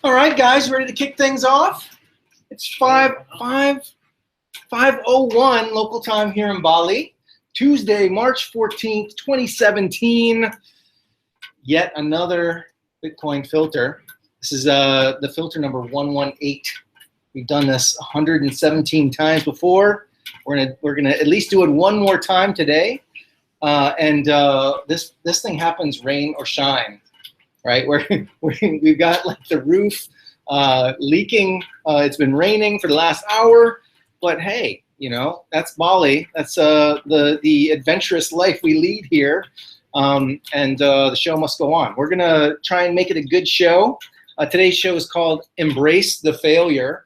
All right, guys, ready to kick things off? It's 5:01 local time here in Bali. Tuesday, March 14th, 2017. Yet another Bitcoin filter. This is the filter number 118. We've done this 117 times before. We're gonna at least do it one more time today. This thing happens rain or shine, right? We've got like the roof leaking. It's been raining for the last hour, but hey, you know, that's Bali. That's the adventurous life we lead here. The show must go on. We're gonna try and make it a good show. Today's show is called Embrace the Failure.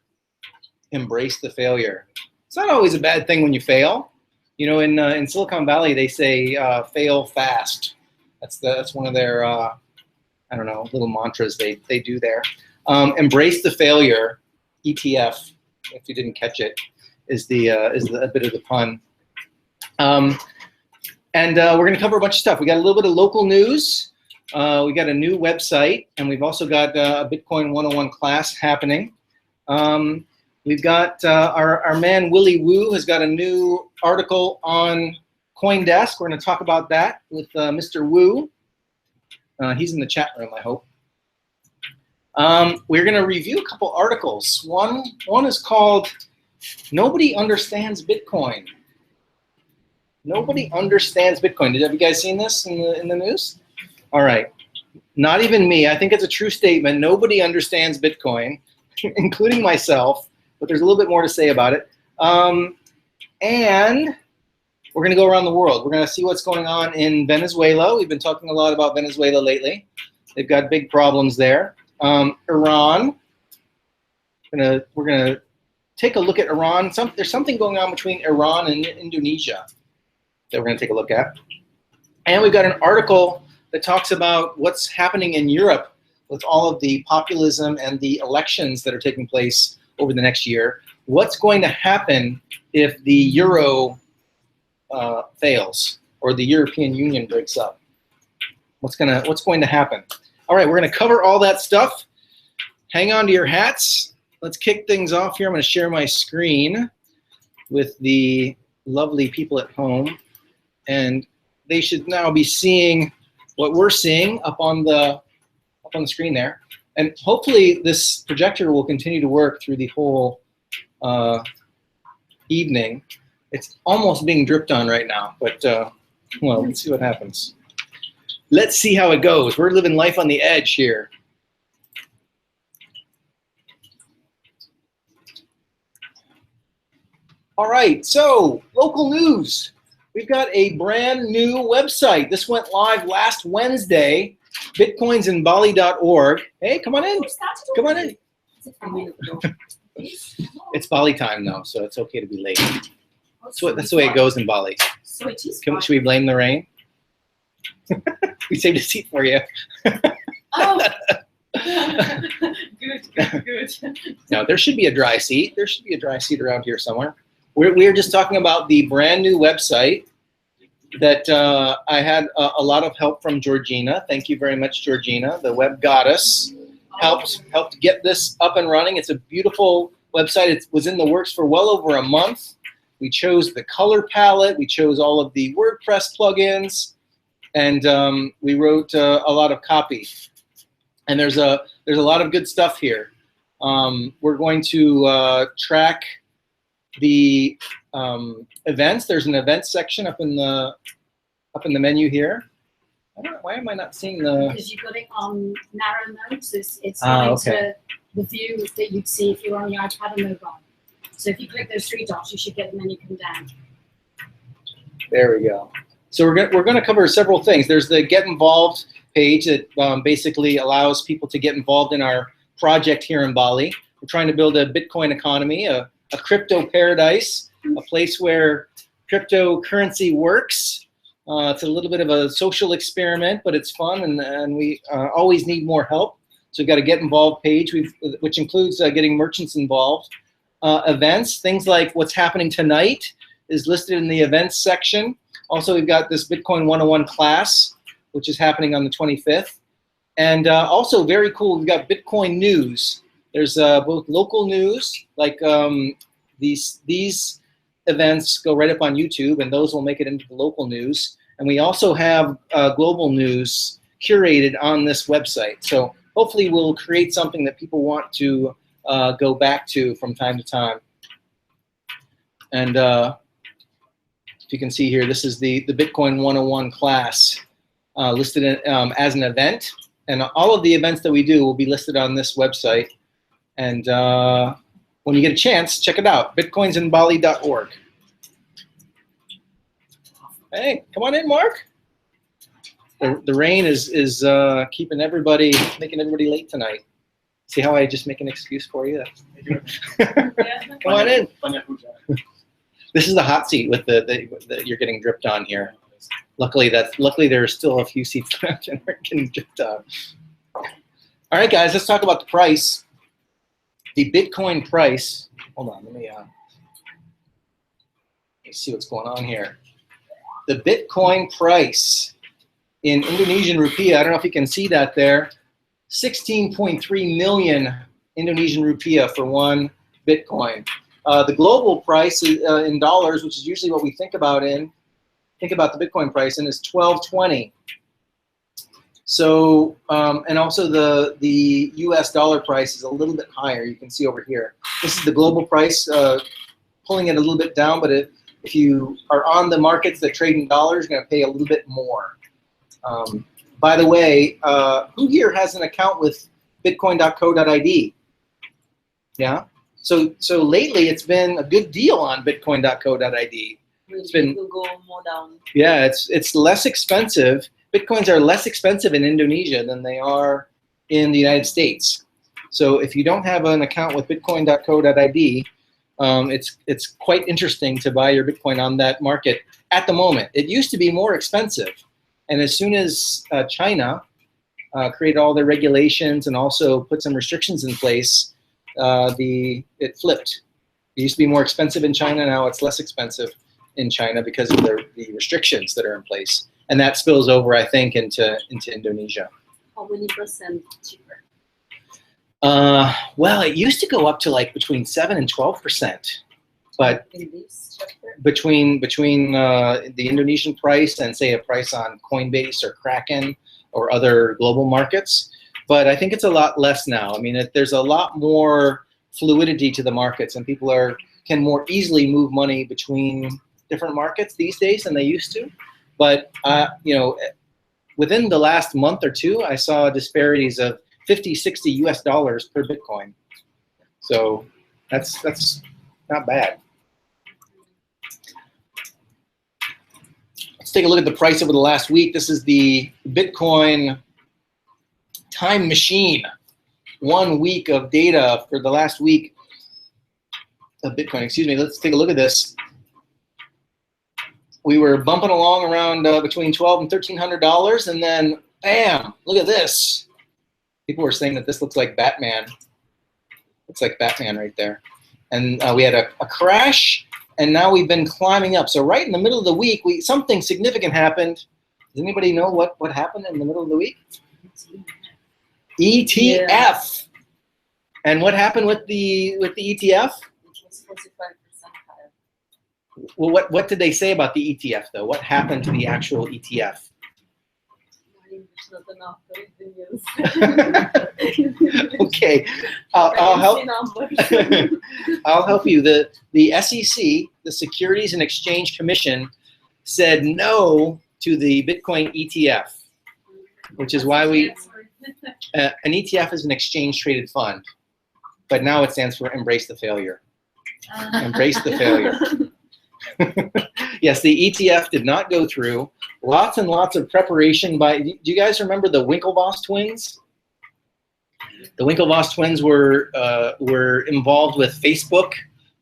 Embrace the failure. It's not always a bad thing when you fail. You know, in Silicon Valley, they say fail fast. That's one of their I don't know, little mantras they do there. Embrace the Failure ETF, if you didn't catch it, is a bit of the pun. We're going to cover a bunch of stuff. We got a little bit of local news. We got a new website, and we've also got a Bitcoin 101 class happening. We've got our man Willie Woo has got a new article on CoinDesk. We're going to talk about that with Mr. Woo. He's in the chat room, I hope. We're going to review a couple articles. One is called "Nobody Understands Bitcoin." Nobody understands Bitcoin. Have you guys seen this in the news? All right. Not even me. I think it's a true statement. Nobody understands Bitcoin, including myself. But there's a little bit more to say about it. And we're going to go around the world. We're going to see what's going on in Venezuela. We've been talking a lot about Venezuela lately. They've got big problems there. Iran. We're going to take a look at Iran. There's something going on between Iran and Indonesia that we're going to take a look at. And we've got an article that talks about what's happening in Europe with all of the populism and the elections that are taking place over the next year. What's going to happen if the euro fails or the European Union breaks up? What's going to happen? All right, we're going to cover all that stuff. Hang on to your hats. Let's kick things off here. I'm going to share my screen with the lovely people at home, and they should now be seeing what we're seeing up on the screen there. And hopefully this projector will continue to work through the whole evening. It's almost being dripped on right now, but well, let's see what happens. Let's see how it goes. We're living life on the edge here. All right, so local news. We've got a brand new website. This went live last Wednesday. bitcoinsinbali.org. Hey, come on in. Come on in. It's Bali time though, so it's okay to be late. That's the way it goes in Bali. Should we blame the rain? We saved a seat for you. Oh. Good. No, there should be a dry seat. There should be a dry seat around here somewhere. We're just talking about the brand new website that I had a lot of help from Georgina. Thank you very much, Georgina. The web goddess helped get this up and running. It's a beautiful website. It was in the works for well over a month. We chose the color palette. We chose all of the WordPress plugins, and we wrote a lot of copy. And there's a lot of good stuff here. We're going to track the events. There's an events section up in the menu here. I don't know, why am I not seeing the? Because you've got it on narrow mode, so it's going to the view that you'd see if you're on your iPad or mobile. So if you click those three dots, you should get the menu come down. There we go. So we're going to cover several things. There's the Get Involved page that basically allows people to get involved in our project here in Bali. We're trying to build a Bitcoin economy, a crypto paradise, a place where cryptocurrency works. It's a little bit of a social experiment, but it's fun, and we always need more help. So we've got a Get Involved page, which includes getting merchants involved. Events, things like what's happening tonight is listed in the events section. Also, we've got this Bitcoin 101 class, which is happening on the 25th. And also very cool, we've got Bitcoin news. There's both local news, like these events go right up on YouTube, and those will make it into the local news. And we also have global news curated on this website. So hopefully we'll create something that people want to go back to from time to time. And if you can see here, this is the Bitcoin 101 class listed as an event. And all of the events that we do will be listed on this website. And when you get a chance, check it out, bitcoinsinbali.org. Hey, come on in, Mark. The rain is keeping everybody, making everybody late tonight. See how I just make an excuse for you? Come on in. This is the hot seat with the you're getting dripped on here. Luckily there's still a few seats left and we're getting dripped on. All right, guys, let's talk about the price. The Bitcoin price. Hold on, let me see what's going on here. The Bitcoin price in Indonesian rupiah, I don't know if you can see that there, 16.3 million Indonesian rupiah for one Bitcoin. The global price in dollars, which is usually what we think about the Bitcoin price, and is 1220. So, and also the US dollar price is a little bit higher. You can see over here. This is the global price, pulling it a little bit down, but if you are on the markets that trade in dollars, you're going to pay a little bit more. By the way, who here has an account with bitcoin.co.id? Yeah? So lately it's been a good deal on bitcoin.co.id. It's been go more down. Yeah, it's less expensive. Bitcoins are less expensive in Indonesia than they are in the United States. So if you don't have an account with bitcoin.co.id, it's quite interesting to buy your Bitcoin on that market at the moment. It used to be more expensive, and as soon as China created all their regulations and also put some restrictions in place, it flipped. It used to be more expensive in China. Now it's less expensive in China because of the restrictions that are in place, and that spills over, I think, into Indonesia. How many percent cheaper? Well, it used to go up to like between 7 and 12%, but In this chapter? between the Indonesian price and say a price on Coinbase or Kraken or other global markets. But I think it's a lot less now. I mean, there's a lot more fluidity to the markets, and people can more easily move money between different markets these days than they used to. But you know, within the last month or two, I saw disparities of 50, 60 US dollars per Bitcoin. So that's not bad. Let's take a look at the price over the last week. This is the Bitcoin time machine. 1 week of data for the last week of Bitcoin. Excuse me. Let's take a look at this. We were bumping along around between $1,200 and $1,300, and then bam! Look at this. People were saying that this looks like Batman. Looks like Batman right there. And we had a crash, and now we've been climbing up. So right in the middle of the week, something significant happened. Does anybody know what happened in the middle of the week? ETF. Yeah. And what happened with the ETF? It was 45% higher. Well, what did they say about the ETF though? What happened to the actual ETF? Not enough for the news. Okay, I'll help. I'll help you. The SEC, the Securities and Exchange Commission, said no to the Bitcoin ETF, which is why an ETF is an exchange traded fund, but now it stands for embrace the failure. Embrace the failure. Yes, the ETF did not go through. Lots and lots of preparation by, do you guys remember the Winklevoss twins? The Winklevoss twins were involved with Facebook,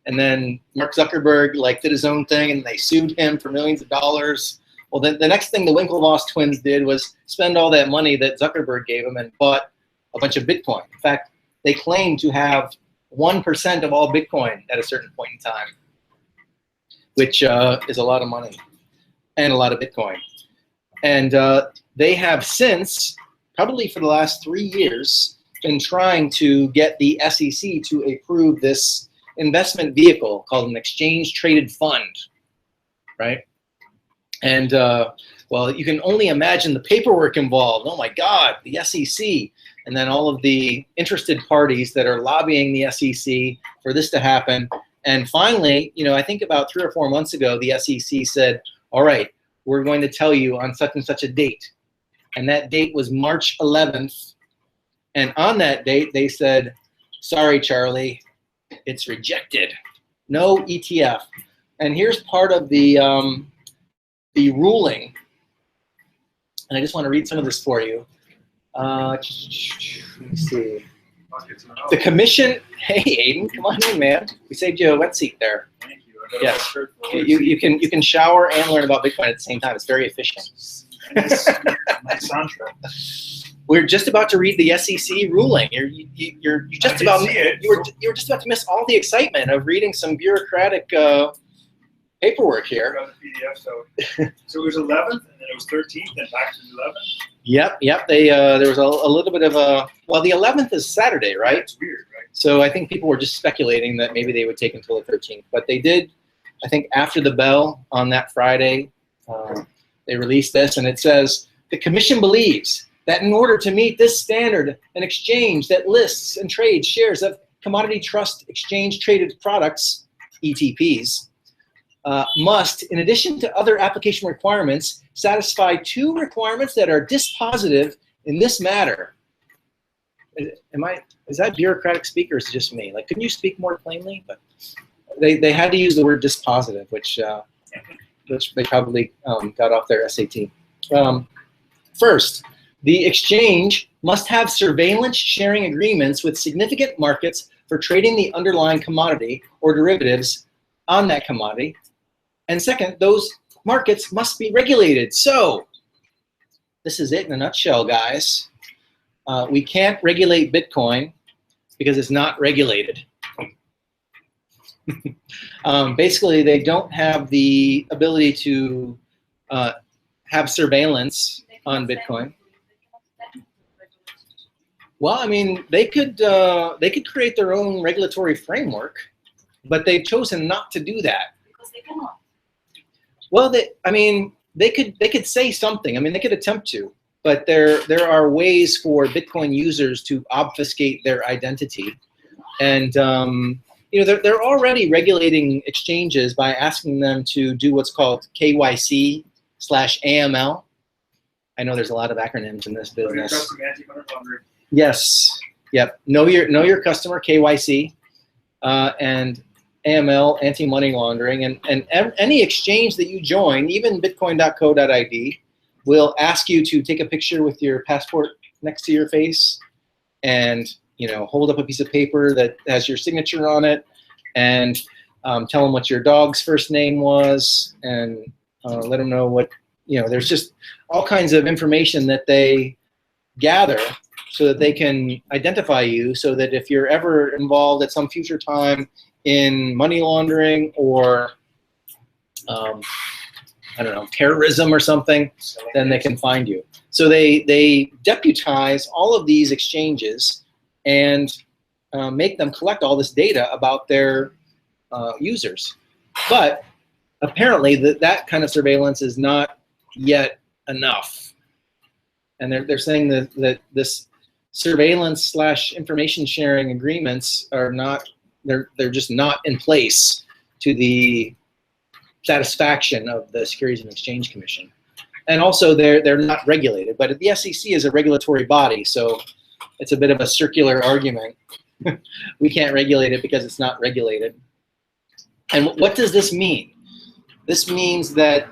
and then Mark Zuckerberg did his own thing, and they sued him for millions of dollars. Well, the next thing the Winklevoss twins did was spend all that money that Zuckerberg gave them and bought a bunch of Bitcoin. In fact, they claimed to have 1% of all Bitcoin at a certain point in time, which is a lot of money and a lot of Bitcoin. And they have since probably for the last 3 years, been trying to get the SEC to approve this investment vehicle called an exchange-traded fund, right? And well, you can only imagine the paperwork involved. Oh my God, the SEC, and then all of the interested parties that are lobbying the SEC for this to happen. And finally, you know, I think about 3 or 4 months ago, the SEC said, all right, we're going to tell you on such and such a date. And that date was March 11th. And on that date, they said, sorry, Charlie, it's rejected. No ETF. And here's part of the ruling. And I just want to read some of this for you. Let me see. The commission, hey Aiden, come on in, man. We saved you a wet seat there. Thank you. Yes. You can shower and learn about Bitcoin at the same time. It's very efficient. Nice soundtrack. We're just about to read the SEC ruling. You're just about you were just about to miss all the excitement of reading some bureaucratic paperwork here. Got the PDF, so it was 11th, and then it was 13th, and back to the 11th. Yep. They there was a little bit of a, well, the 11th is Saturday, right? It's weird, right? So I think people were just speculating that maybe they would take until the 13th, but they did. I think after the bell on that Friday, they released this, and it says the commission believes that in order to meet this standard, an exchange that lists and trades shares of commodity trust exchange traded products, ETPs, must, in addition to other application requirements, satisfy 2 requirements that are dispositive in this matter. Is that bureaucratic speak, or is it just me? Like, couldn't you speak more plainly? But they had to use the word dispositive, which they probably got off their SAT. First, the exchange must have surveillance sharing agreements with significant markets for trading the underlying commodity or derivatives on that commodity. And second, those markets must be regulated. So this is it in a nutshell, guys. We can't regulate Bitcoin because it's not regulated. Basically, they don't have the ability to have surveillance on Bitcoin. Well, I mean, they could create their own regulatory framework, but they've chosen not to do that. Because they cannot. Well, they could say something. I mean, they could attempt to, but there are ways for Bitcoin users to obfuscate their identity, and you know, they're already regulating exchanges by asking them to do what's called KYC/AML. I know there's a lot of acronyms in this business. Custom anti-money laundering. Yes. Yep. Know your customer, KYC, and AML, anti-money laundering, and any exchange that you join, even bitcoin.co.id, will ask you to take a picture with your passport next to your face, and hold up a piece of paper that has your signature on it, and tell them what your dog's first name was, and let them know what there's just all kinds of information that they gather so that they can identify you, so that if you're ever involved at some future time in money laundering or I don't know, terrorism or something, then they can find you. So they deputize all of these exchanges and make them collect all this data about their users. But apparently that kind of surveillance is not yet enough. And they're saying that this surveillance/information sharing agreements are not, they're just not in place to the satisfaction of the Securities and Exchange Commission. And also they're not regulated, but the SEC is a regulatory body, so it's a bit of a circular argument. We can't regulate it because it's not regulated. And what does this mean? This means that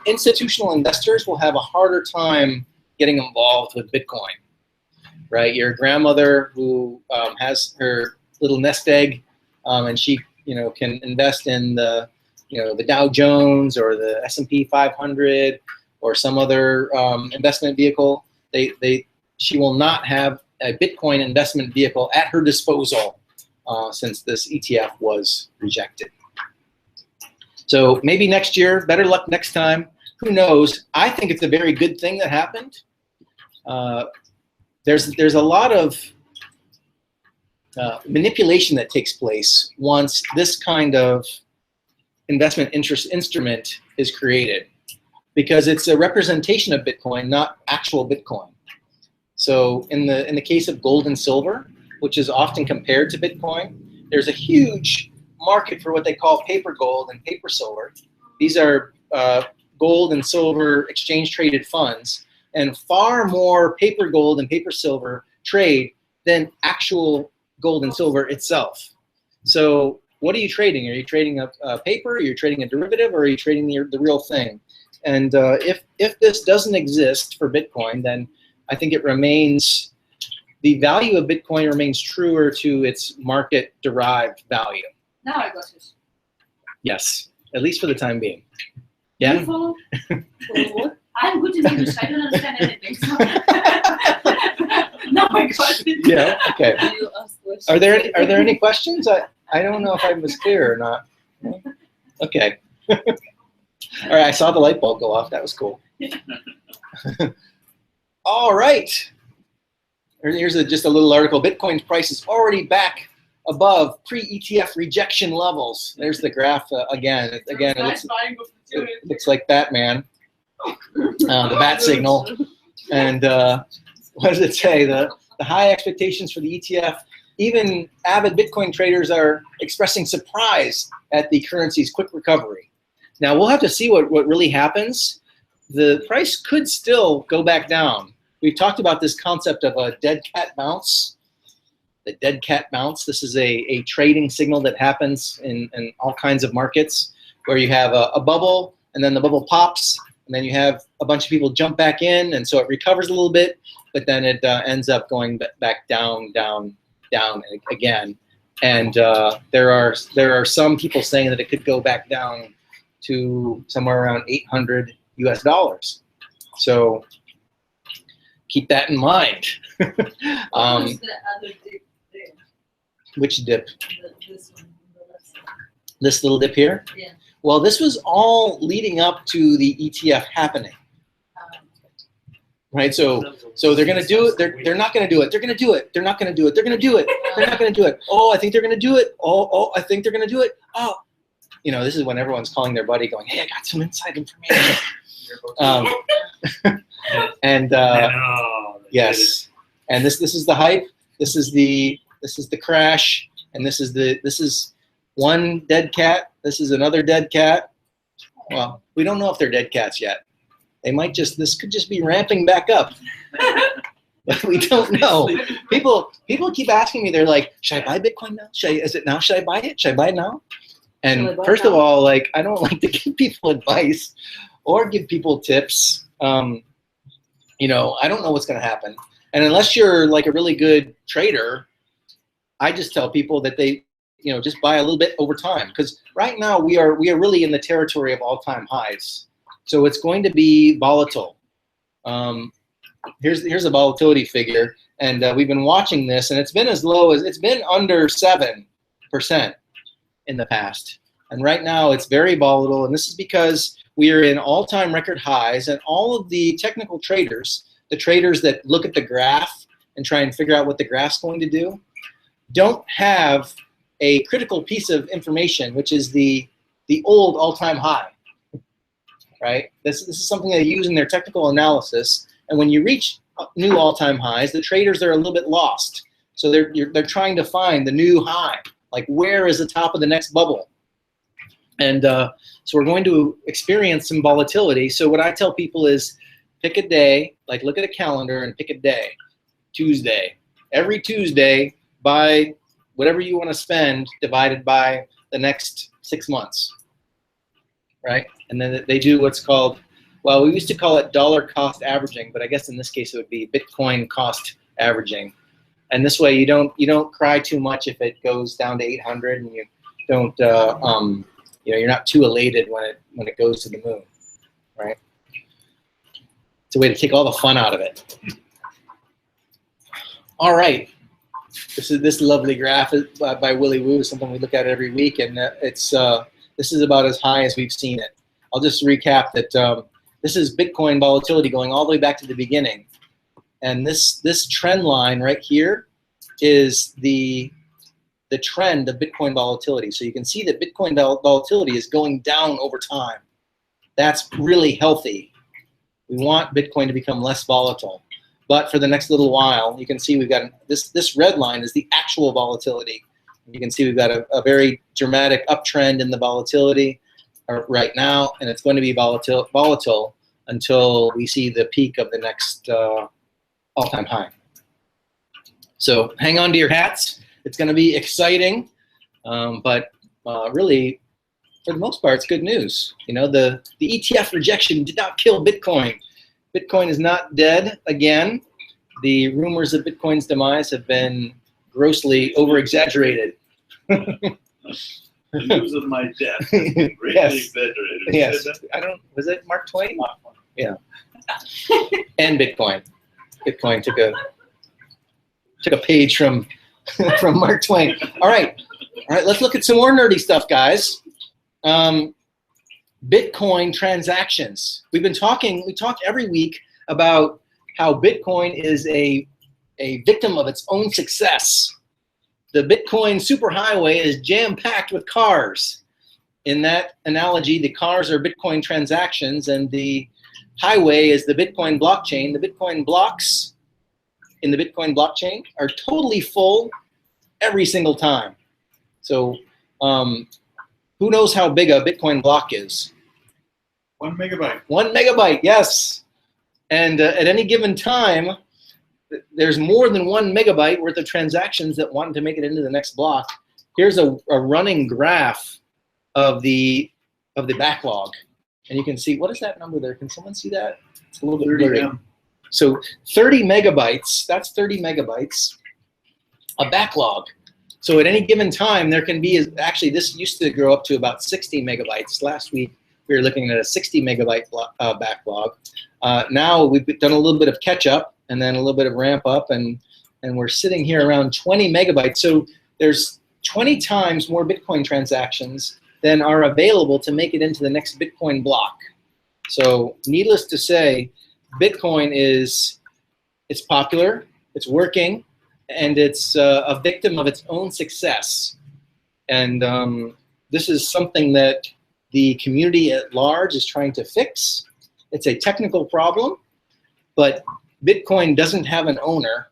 institutional investors will have a harder time getting involved with Bitcoin, right? Your grandmother who has her little nest egg, and she can invest in the the Dow Jones or the S&P 500 or some other investment vehicle. She will not have a Bitcoin investment vehicle at her disposal since this ETF was rejected. So maybe next year, better luck next time. Who knows? I think it's a very good thing that happened there's a lot of manipulation that takes place once this kind of investment interest instrument is created, because it's a representation of Bitcoin, not actual Bitcoin. So in the case of gold and silver, which is often compared to Bitcoin, there's a huge market for what they call paper gold and paper silver. These are gold and silver exchange traded funds, and far more paper gold and paper silver trade than actual gold and silver itself. So what are you trading? Are you trading a paper? Are you trading a derivative? Or are you trading the real thing? And if this doesn't exist for Bitcoin, then I think it remains, the value of Bitcoin remains truer to its market-derived value. Now I got it. Yes, at least for the time being. Yeah? You follow? What? I'm good in English. I don't understand anything. So. No, I got it. Yeah, okay. You ask questions. Are there any questions? I don't know if I was clear or not. Okay. All right, I saw the light bulb go off. That was cool. All right. Here's just a little article. Bitcoin's price is already back above pre-ETF rejection levels. There's the graph again. Again, it looks like Batman, the bat signal. And what does it say? The high expectations for the ETF. Even avid Bitcoin traders are expressing surprise at the currency's quick recovery. Now, we'll have to see what really happens. The price could still go back down. We've talked about this concept of a dead cat bounce. The dead cat bounce. This is a trading signal that happens in all kinds of markets, where you have a bubble, and then the bubble pops, and then you have a bunch of people jump back in, and so it recovers a little bit, but then it ends up going back down again. And there are some people saying that it could go back down to somewhere around $800 US. So keep that in mind. What was the other dip there? Which dip? This one, the left side. This little dip here? Yeah. Well, this was all leading up to the ETF happening. Right, so they're going to do it. They're not going to do it. They're going to do it. They're not going to do it. They're going to do it. They're not going to do it. Oh, I think they're going to do it. Oh, I think they're going to do it. Oh, you know, this is when everyone's calling their buddy, going, "Hey, I got some inside information." And yes, and this is the hype. This is the crash, and this is one dead cat. This is another dead cat. Well, we don't know if they're dead cats yet. They might this could just be ramping back up. But we don't know. People keep asking me, they're like, should I buy Bitcoin now? Is it now? Should I buy it? Should I buy it now? And first of all, like, I don't like to give people advice or give people tips. You know, I don't know what's going to happen. And unless you're like a really good trader, I just tell people that they, you know, just buy a little bit over time. Because right now we are really in the territory of all-time highs. So it's going to be volatile. Here's a volatility figure, and we've been watching this, and it's been as low as, it's been under 7% in the past. And right now it's very volatile, and this is because we are in all-time record highs, and all of the technical traders, the traders that look at the graph and try and figure out what the graph's going to do, don't have a critical piece of information, which is the old all-time high. Right? This is something they use in their technical analysis. And when you reach new all-time highs, the traders are a little bit lost. So they're trying to find the new high. Like, where is the top of the next bubble? And so we're going to experience some volatility. So what I tell people is, pick a day, like look at a calendar and pick a day. Tuesday. Every Tuesday, buy whatever you want to spend divided by the next 6 months. Right? And then they do what's called, well, we used to call it dollar cost averaging, but I guess in this case it would be Bitcoin cost averaging. And this way you don't cry too much if it goes down to 800, and you don't you know, you're not too elated when it goes to the moon, right? It's a way to take all the fun out of it. All right, this lovely graph is by Willy Woo, something we look at every week, and this is about as high as we've seen it. I'll just recap that this is Bitcoin volatility going all the way back to the beginning. And this trend line right here is the trend of Bitcoin volatility. So you can see that Bitcoin volatility is going down over time. That's really healthy. We want Bitcoin to become less volatile. But for the next little while, you can see we've got this red line is the actual volatility. You can see we've got a very dramatic uptrend in the volatility right now, and it's going to be volatile until we see the peak of the next all-time high. So hang on to your hats. It's going to be exciting, but really, for the most part, it's good news. You know, the ETF rejection did not kill Bitcoin. Bitcoin is not dead again. The rumors of Bitcoin's demise have been grossly over-exaggerated. The news of my death has been greatly exaggerated. Yes. I don't. Was it Mark Twain? Mark Twain. Yeah. And Bitcoin. Bitcoin took a page from Mark Twain. All right. Let's look at some more nerdy stuff, guys. Bitcoin transactions. We talk every week about how Bitcoin is a victim of its own success. The Bitcoin superhighway is jam-packed with cars. In that analogy, the cars are Bitcoin transactions, and the highway is the Bitcoin blockchain. The Bitcoin blocks in the Bitcoin blockchain are totally full every single time. So who knows how big a Bitcoin block is? 1 megabyte. 1 megabyte, yes. And at any given time, there's more than 1 megabyte worth of transactions that want to make it into the next block. Here's a running graph of the backlog. And you can see, what is that number there? Can someone see that? It's a little bit blurry. So 30 megabytes, that's 30 megabytes, a backlog. So at any given time, there can be, actually this used to grow up to about 60 megabytes. Last week, we were looking at a 60 megabyte backlog. Now we've done a little bit of catch up and then a little bit of ramp up, and we're sitting here around 20 megabytes. So there's 20 times more Bitcoin transactions than are available to make it into the next Bitcoin block. So needless to say, Bitcoin it's popular, it's working, and it's a victim of its own success. And this is something that the community at large is trying to fix. It's a technical problem, but Bitcoin doesn't have an owner.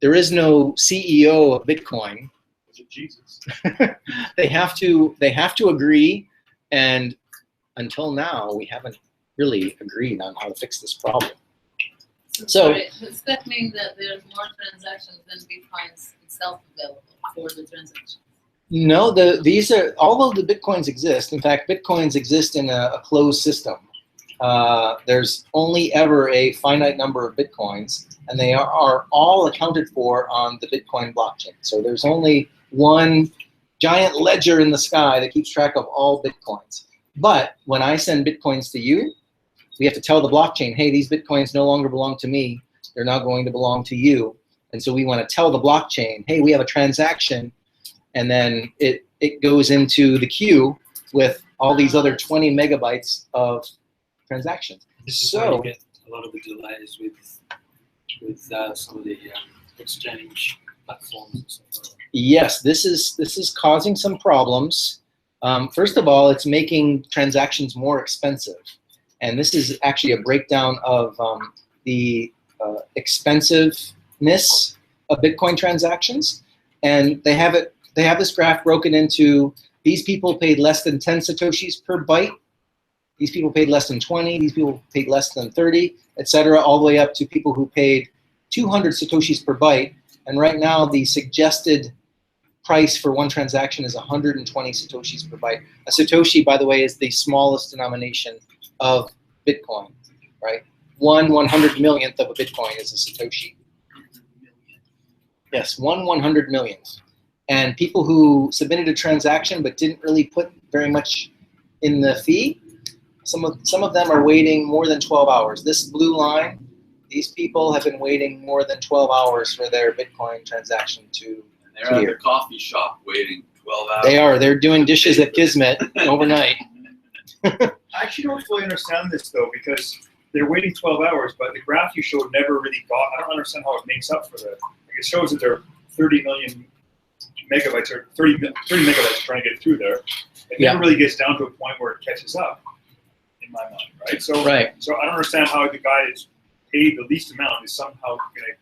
There is no CEO of Bitcoin. Was it Jesus? They have to agree, and until now, we haven't really agreed on how to fix this problem. So sorry, does that mean that there's more transactions than Bitcoin itself available for the transactions? no, these are, although the Bitcoins exist, in fact, Bitcoins exist in a closed system. There's only ever a finite number of Bitcoins, and they are all accounted for on the Bitcoin blockchain. So there's only one giant ledger in the sky that keeps track of all Bitcoins. But when I send Bitcoins to you, we have to tell the blockchain, hey, these Bitcoins no longer belong to me. They're now going to belong to you. And so we want to tell the blockchain, hey, we have a transaction, and then it goes into the queue with all these other 20 megabytes of transactions. This is where you get a lot of the delays with some of the exchange platforms and stuff. Yes, this is causing some problems. First of all, it's making transactions more expensive. And this is actually a breakdown of the expensiveness of Bitcoin transactions. And they have this graph broken into, these people paid less than 10 Satoshis per byte. These people paid less than 20. These people paid less than 30, etc., all the way up to people who paid 200 Satoshis per byte. And right now, the suggested price for one transaction is 120 Satoshis per byte. A Satoshi, by the way, is the smallest denomination of Bitcoin, right? 1/100 millionth of a Bitcoin is a Satoshi. Yes, 1/100 millionth. And people who submitted a transaction but didn't really put very much in the fee, some of them are waiting more than 12 hours. This blue line, these people have been waiting more than 12 hours for their Bitcoin transaction to They're at the coffee shop waiting 12 hours. They are. They're doing dishes at Kismet overnight. I actually don't fully understand this though, because they're waiting 12 hours, but the graph you showed never really got. I don't understand how it makes up for the. Like it shows that they're 30 million megabytes or 30 megabytes trying to get through there. It never really gets down to a point where it catches up, in my mind, right? So, so I don't understand how the guy that's paid the least amount is somehow going to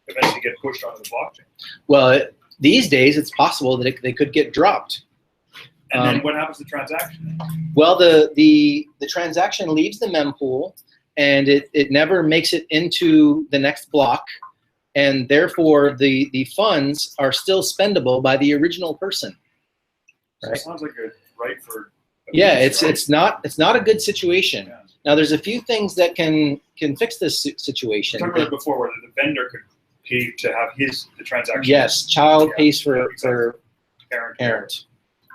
eventually get pushed onto the blockchain. Well, these days it's possible that they could get dropped. And then what happens to the transaction? Well, the transaction leaves the mempool, and it never makes it into the next block, and therefore the funds are still spendable by the original person. So it sounds like a right for. Yeah, it's not a good situation. Yeah. Now there's a few things that can fix this situation. We talked about it before, where the vendor could pay to have the transaction. Yes, child pays for parent.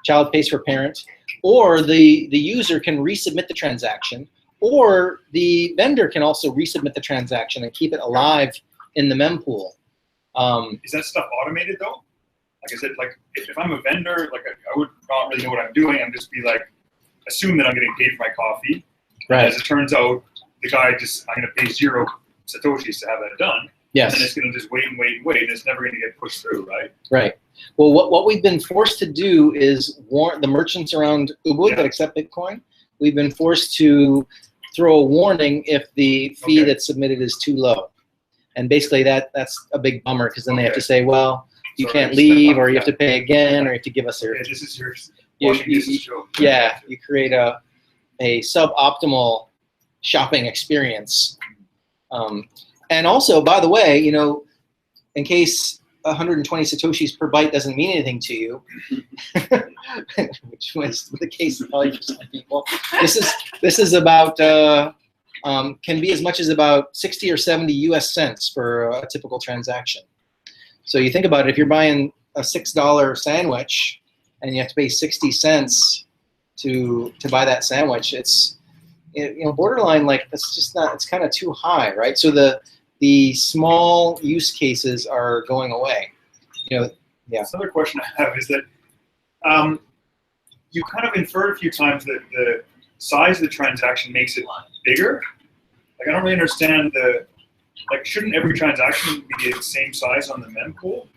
Child pays for parent, or the user can resubmit the transaction, or the vendor can also resubmit the transaction and keep it alive in the mempool. Is that stuff automated though? Like, is it like if I'm a vendor, like I would not really know what I'm doing. I'm just be like, assume that I'm getting paid for my coffee. Right. As it turns out, the guy I'm going to pay 0 satoshis to have that done. Yes. And then it's going to just wait, and it's never going to get pushed through, right? Right. Well, what we've been forced to do is warn the merchants around Ubud that accept Bitcoin. We've been forced to throw a warning if the fee that's submitted is too low. And basically that's a big bummer, because then they have to say, well, you can't leave, or you have to pay again, or you have to give us your. This is your washing dishes show. Yeah, you create a suboptimal shopping experience. And also, by the way, in case 120 satoshis per byte doesn't mean anything to you, which was the case probably for some people, this is about can be as much as about 60 or 70 US cents for a typical transaction. So you think about it, if you're buying a $6 sandwich and you have to pay 60 cents to buy that sandwich, it's borderline, like, that's just not, it's kind of too high, right? So the small use cases are going away. Another question I have is that you kind of inferred a few times that the size of the transaction makes it bigger. Like, I don't really understand shouldn't every transaction be the same size on the mempool?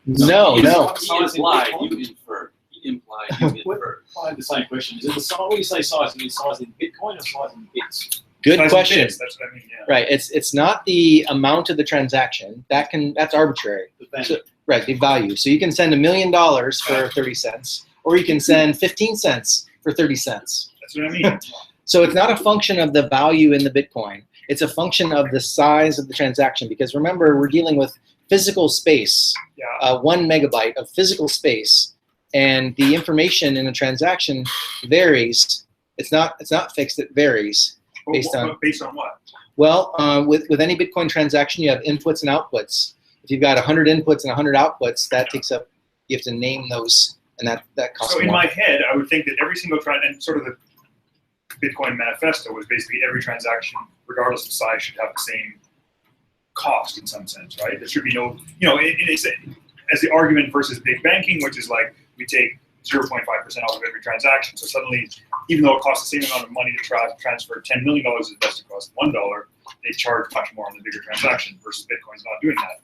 No. You implied, you inferred. You inferred. I have the same question. Is it the size? When you say size, you mean size in Bitcoin or size in bits? Good Size question. of bits, that's what I mean, yeah. Right. It's not the amount of the transaction. That's arbitrary. So, right, the value. So you can send $1 million for 30 cents, or you can send 15 cents for 30 cents. That's what I mean. So it's not a function of the value in the Bitcoin. It's a function of the size of the transaction, because remember, we're dealing with physical space, 1 megabyte of physical space, and the information in a transaction varies. It's not fixed. It varies based on what? Well, with any Bitcoin transaction, you have inputs and outputs. If you've got 100 inputs and 100 outputs, that takes up. You have to name those, and that costs So in more. my head, I would think that every single and sort of the Bitcoin manifesto was basically every transaction, regardless of size, should have the same cost in some sense, right? There should be no, it's as the argument versus big banking, which is like we take 0.5% off of every transaction. So suddenly, even though it costs the same amount of money to transfer $10 million as best it costs $1, they charge much more on the bigger transaction versus Bitcoin's not doing that.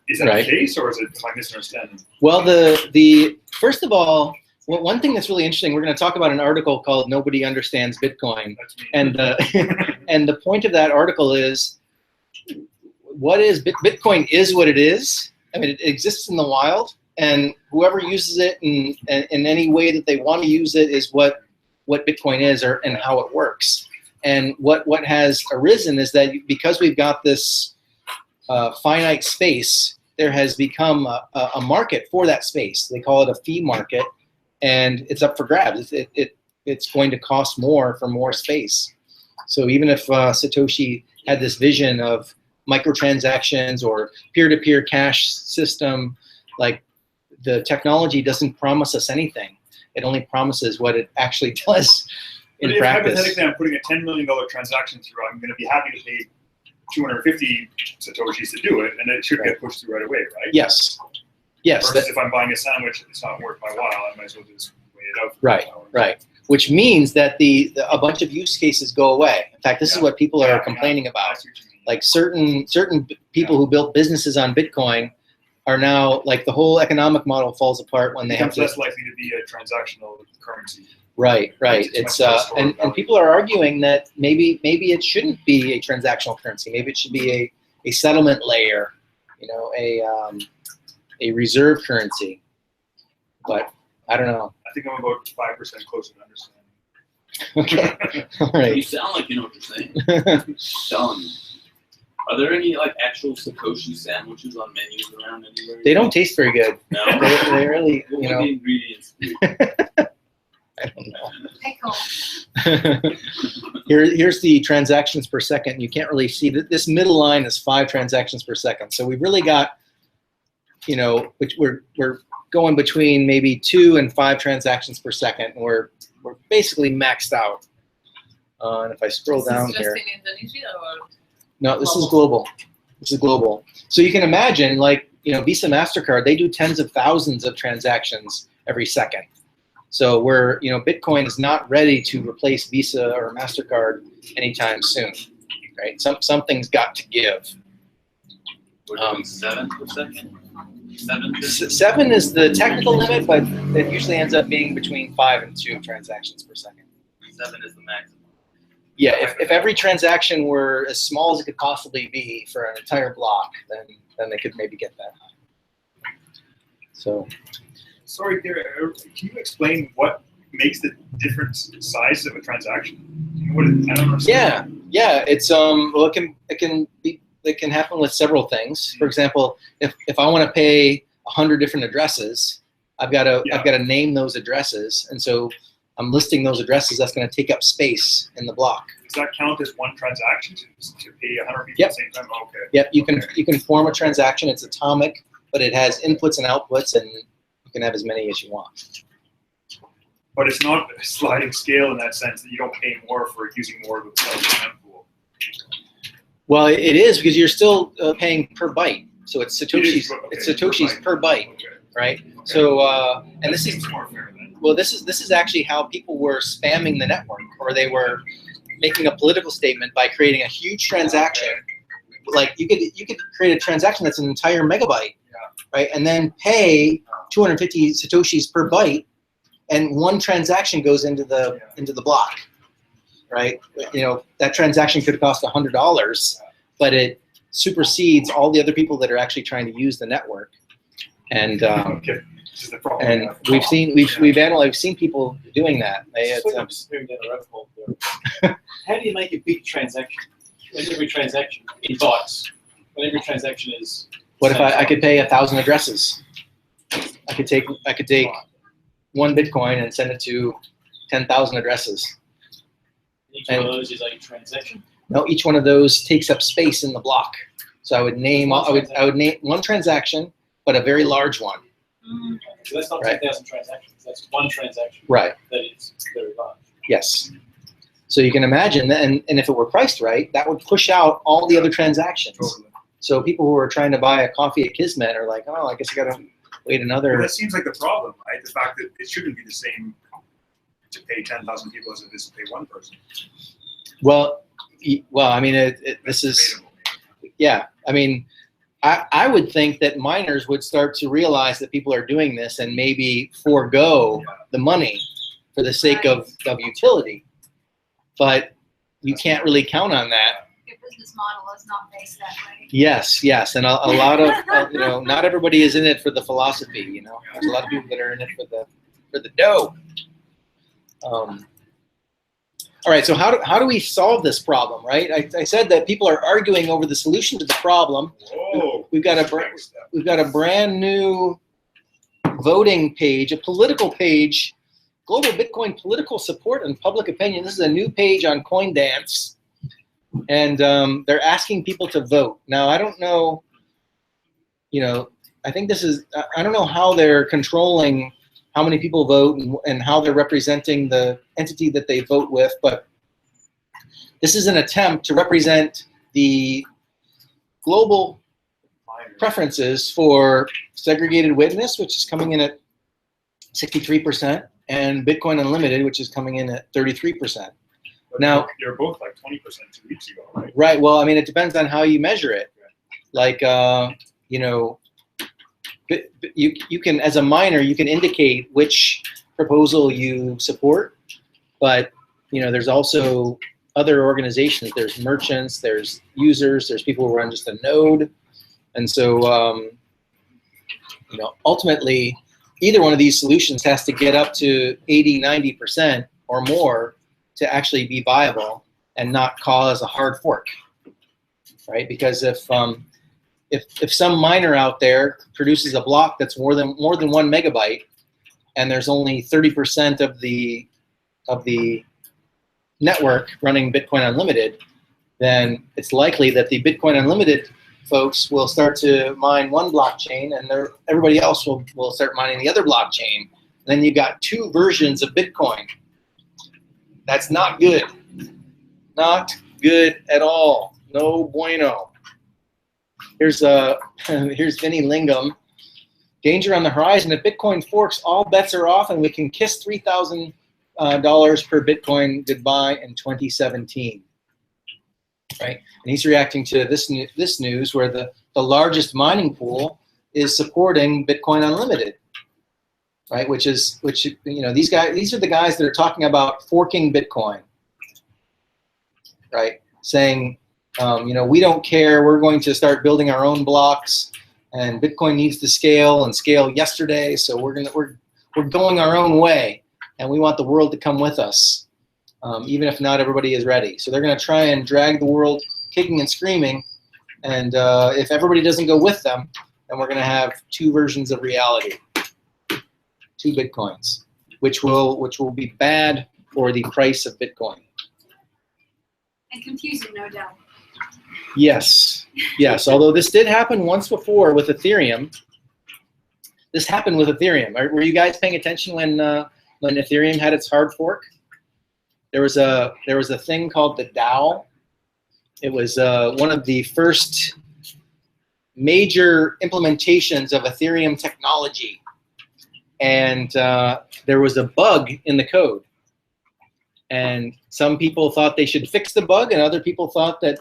Is that the case, or is it, am I misunderstanding? Well, the first of all, one thing that's really interesting, we're going to talk about an article called "Nobody Understands Bitcoin," and and the point of that article is, what is Bitcoin is what it is. I mean, it exists in the wild, and whoever uses it in any way that they want to use it is what Bitcoin is, and how it works. And what has arisen is that because we've got this finite space, there has become a market for that space. They call it a fee market, and it's up for grabs. It's going to cost more for more space. So even if Satoshi had this vision of microtransactions or peer-to-peer cash system, like, the technology doesn't promise us anything. It only promises what it actually does in practice. Hypothetically, I'm putting a $10 million transaction through, I'm going to be happy to pay 250 Satoshis to do it, and it should get pushed through right away, right? Yes. Yes. Versus if I'm buying a sandwich, it's not worth my while, I might as well just wait it out. Right. which means that a bunch of use cases go away. In fact, this is what people are complaining about. Like certain people who built businesses on Bitcoin are now, like, the whole economic model falls apart when they have to. less likely to be a transactional currency. Right. It's and people are arguing that maybe it shouldn't be a transactional currency. Maybe it should be a settlement layer, you know, a reserve currency. But I don't know. I think I'm about 5% closer to understanding. Okay. All right. You sound like you know what you're saying. Telling you. Are there any like actual Satoshi sandwiches on menus around anywhere? They don't taste very good. No. They really, What you would know. the ingredients be? I don't know. Pickle. Here's the transactions per second. You can't really see that this middle line is 5 transactions per second. So we've really got, you know, which we're going between maybe 2 and 5 transactions per second. And we're basically maxed out. And if I scroll down Is this here, just in Indonesia or? no, this is global. This is global. So you can imagine, like, you know, Visa, MasterCard, they do tens of thousands of transactions every second. So you know, Bitcoin is not ready to replace Visa or MasterCard anytime soon, right? Something's got to give. We're doing 7 per second? 7? 7 is the technical limit, but it usually ends up being between 5 and 2 transactions per second. 7 is the maximum. Yeah, if every transaction were as small as it could possibly be for an entire block, then they could maybe get that high. So. Sorry, Gary, can you explain what makes the different size of a transaction? I don't understand. Yeah. It's well, it can happen with several things. For example, if I want to pay 100 different addresses, I've got to name those addresses, and so I'm listing those addresses. That's going to take up space in the block. Does that count as one transaction to pay 100 people at the same time? Oh, okay. Yep. You can form a transaction. It's atomic, but it has inputs and outputs, and you can have as many as you want. But it's not a sliding scale in that sense that you don't pay more for using more of the pool. Well, it is, because you're still paying per byte. So it's Satoshis. It's Satoshis per byte, right? Okay. So and this is more fair then. Well, this is actually how people were spamming the network, or they were making a political statement by creating a huge transaction. Like you could create a transaction that's an entire megabyte, right? And then pay 250 Satoshis per byte, and one transaction goes into the block, right? You know, that transaction could cost $100, but it supersedes all the other people that are actually trying to use the network. And and we've seen people doing that. I'm just moving down the rabbit hole there. How do you make a big transaction? Every transaction in bytes. When every transaction is. What if I could pay 1,000 addresses? I could take 1 Bitcoin and send it to 10,000 addresses. Each one of those is a transaction. No, each one of those takes up space in the block. So I would name one transaction, but a very large one. So that's not 10,000 transactions. That's one transaction. Right. That is very large. Yes. So you can imagine that, and if it were priced right, that would push out all the other transactions. Totally. So people who are trying to buy a coffee at Kismet are like, oh, I guess I got to wait another. Well, that seems like the problem, right? The fact that it shouldn't be the same to pay 10,000 people as it is to pay one person. Well, I mean, this is, yeah. I mean, I would think that miners would start to realize that people are doing this and maybe forego the money for the sake of utility. But you can't really count on that. Your business model is not based that way. Yes, and a lot of you know, not everybody is in it for the philosophy. You know, there's a lot of people that are in it for the dough. All right, so how do we solve this problem, right? I said that people are arguing over the solution to the problem. Whoa. We've got a brand new voting page, a political page, Global Bitcoin Political Support and Public Opinion. This is a new page on CoinDance, and they're asking people to vote. Now, I don't know, you know, I think this is, I don't know how they're controlling how many people vote and how they're representing the entity that they vote with, but this is an attempt to represent the global preferences for segregated witness, which is coming in at 63%, and Bitcoin Unlimited, which is coming in at 33%. But Now- they're both like 20% 2 weeks ago, right? Right. Well, I mean, it depends on how you measure it. Like, you know, you can, as a miner, you can indicate which proposal you support, but you know, there's also other organizations. There's merchants, there's users, there's people who run just a node, and so you know, ultimately, either one of these solutions has to get up to 80–90% or more to actually be viable and not cause a hard fork, right? Because if some miner out there produces a block that's more than 1 megabyte, and there's only 30% of the network running Bitcoin Unlimited, then it's likely that the Bitcoin Unlimited folks will start to mine one blockchain, and everybody else will start mining the other blockchain. And then you got 2 versions of Bitcoin. That's not good. Not good at all. No bueno. Here's Vinny Lingham. Danger on the horizon. If Bitcoin forks, all bets are off, and we can kiss $3,000 per Bitcoin goodbye in 2017. Right, and he's reacting to this news where the largest mining pool is supporting Bitcoin Unlimited. Right, which you know, these are the guys that are talking about forking Bitcoin. Right, saying, you know, we don't care. We're going to start building our own blocks, and Bitcoin needs to scale and scale yesterday. So we're going our own way, and we want the world to come with us, even if not everybody is ready. So they're going to try and drag the world kicking and screaming, and if everybody doesn't go with them, then we're going to have 2 versions of reality, 2 Bitcoins, which will be bad for the price of Bitcoin. And confusing, no doubt. Yes, yes. Although this did happen once before with Ethereum. This happened with Ethereum. Were you guys paying attention when Ethereum had its hard fork? There was a thing called the DAO. It was one of the first major implementations of Ethereum technology, and there was a bug in the code. And some people thought they should fix the bug, and other people thought that,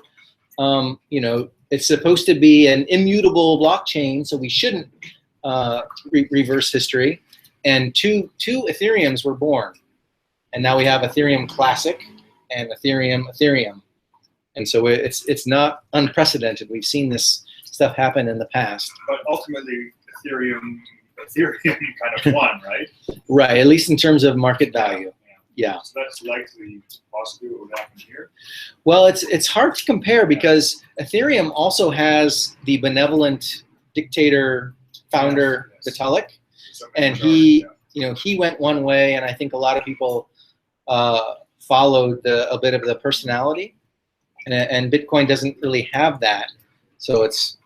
you know, it's supposed to be an immutable blockchain, so we shouldn't reverse history. And two Ethereums were born. And now we have Ethereum Classic and Ethereum. And so it's not unprecedented. We've seen this stuff happen in the past. But ultimately, Ethereum kind of won, right? Right, at least in terms of market value. Yeah. So that's likely possibly what would happen here. Well, it's hard to compare because Ethereum also has the benevolent dictator founder Vitalik, and he went one way, and I think a lot of people followed a bit of the personality, and Bitcoin doesn't really have that. So it's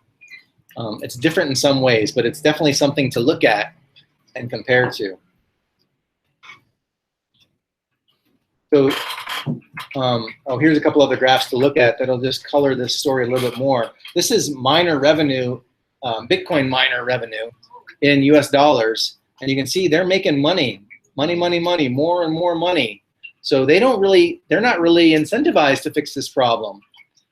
different in some ways, but it's definitely something to look at and compare to. So, here's a couple other graphs to look at that'll just color this story a little bit more. This is miner revenue, Bitcoin miner revenue in US dollars, and you can see they're making money, more and more money. So they're not really incentivized to fix this problem.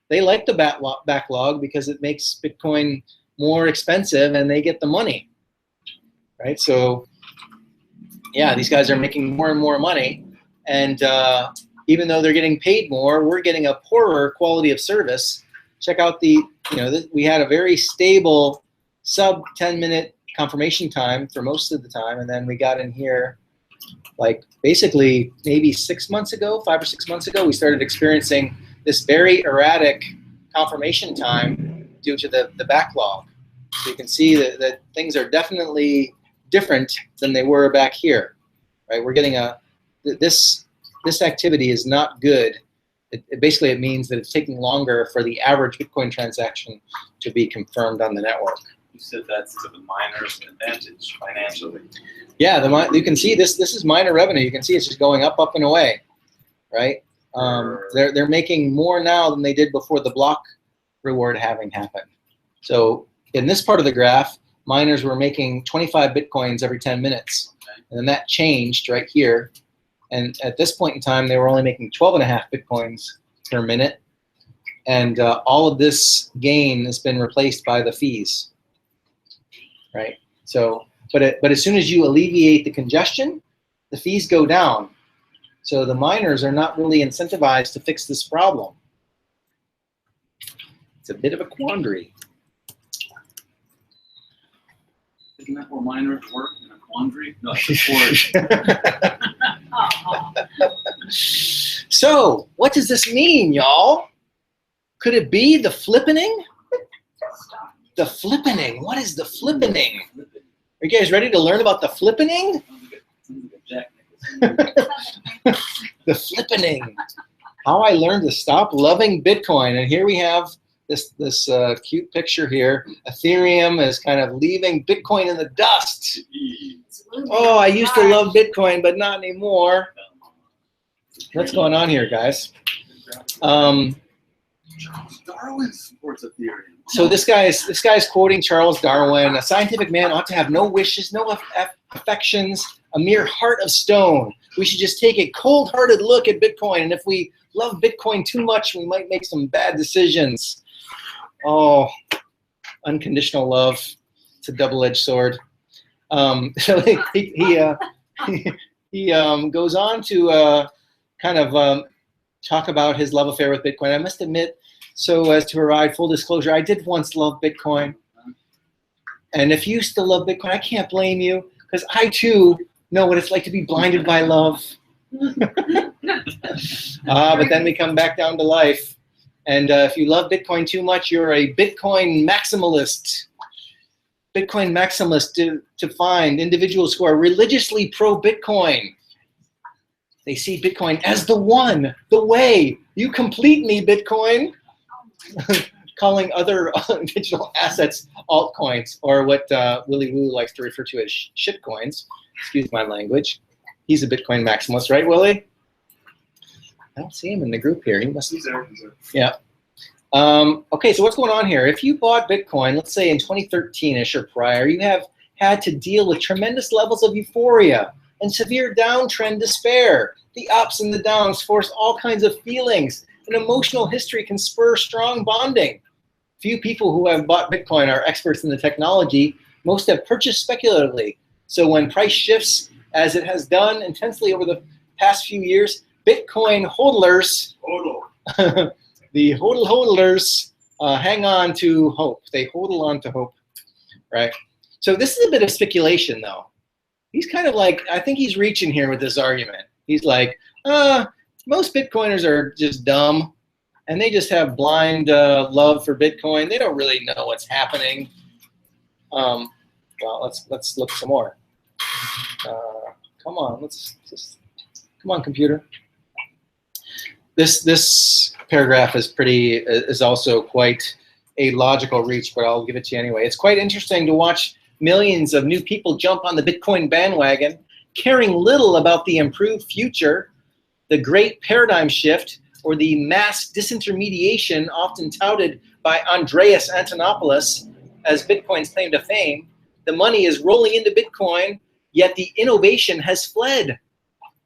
They like the backlog because it makes Bitcoin more expensive, and they get the money, right? So, yeah, these guys are making more and more money. And even though they're getting paid more, we're getting a poorer quality of service. Check out we had a very stable sub 10-minute confirmation time for most of the time. And then we got in here, like basically maybe 5 or 6 months ago, we started experiencing this very erratic confirmation time due to the backlog. So you can see that things are definitely different than they were back here, right? We're getting this activity is not good. Basically, it means that it's taking longer for the average Bitcoin transaction to be confirmed on the network. You said that's to the miner's advantage financially. Yeah, you can see this is miner revenue. You can see it's just going up and away, right? They're making more now than they did before the block reward halving happened. So in this part of the graph, miners were making 25 Bitcoins every 10 minutes. And then that changed right here. And at this point in time, they were only making 12.5 Bitcoins per minute. And all of this gain has been replaced by the fees, right? So, but as soon as you alleviate the congestion, the fees go down. So the miners are not really incentivized to fix this problem. It's a bit of a quandary. Isn't that where miners work, in a quandary? No, it's a forest. So, what does this mean, y'all? Could it be the flippening? The flippening. What is the flippening? Are you guys ready to learn about the flippening? The flippening. How I learned to stop loving Bitcoin. And here we have this cute picture here. Ethereum is kind of leaving Bitcoin in the dust. Oh, I used to love Bitcoin, but not anymore. What's going on here, guys? Charles Darwin supports Ethereum. So this guy's quoting Charles Darwin. A scientific man ought to have no wishes, no affections, a mere heart of stone. We should just take a cold-hearted look at Bitcoin, and if we love Bitcoin too much, we might make some bad decisions. Oh, unconditional love. It's a double-edged sword. So he goes on to kind of talk about his love affair with Bitcoin. I must admit, so as to provide full disclosure, I did once love Bitcoin. And if you still love Bitcoin, I can't blame you, because I too know what it's like to be blinded by love. But then we come back down to life. And if you love Bitcoin too much, you're a Bitcoin maximalist. Bitcoin maximalist to find individuals who are religiously pro-Bitcoin. They see Bitcoin as the one, the way. You complete me, Bitcoin. Calling other digital assets altcoins, or what Willy Woo likes to refer to as shitcoins. Excuse my language. He's a Bitcoin maximalist, right, Willie? I don't see him in the group here. He must. He's there. Yeah. Okay, so what's going on here? If you bought Bitcoin, let's say in 2013-ish or prior, you have had to deal with tremendous levels of euphoria and severe downtrend despair. The ups and the downs force all kinds of feelings. An emotional history can spur strong bonding. Few people who have bought Bitcoin are experts in the technology. Most have purchased speculatively. So when price shifts, as it has done intensely over the past few years, Bitcoin hodlers, the hodlers, hang on to hope. They hodl on to hope, right? So this is a bit of speculation, though. He's kind of like, I think he's reaching here with this argument. He's like, most Bitcoiners are just dumb, and they just have blind love for Bitcoin. They don't really know what's happening. Well, let's look some more. Come on, come on, computer. This paragraph is also quite a logical reach, but I'll give it to you anyway. It's quite interesting to watch millions of new people jump on the Bitcoin bandwagon, caring little about the improved future, the great paradigm shift, or the mass disintermediation often touted by Andreas Antonopoulos as Bitcoin's claim to fame. The money is rolling into Bitcoin, yet the innovation has fled.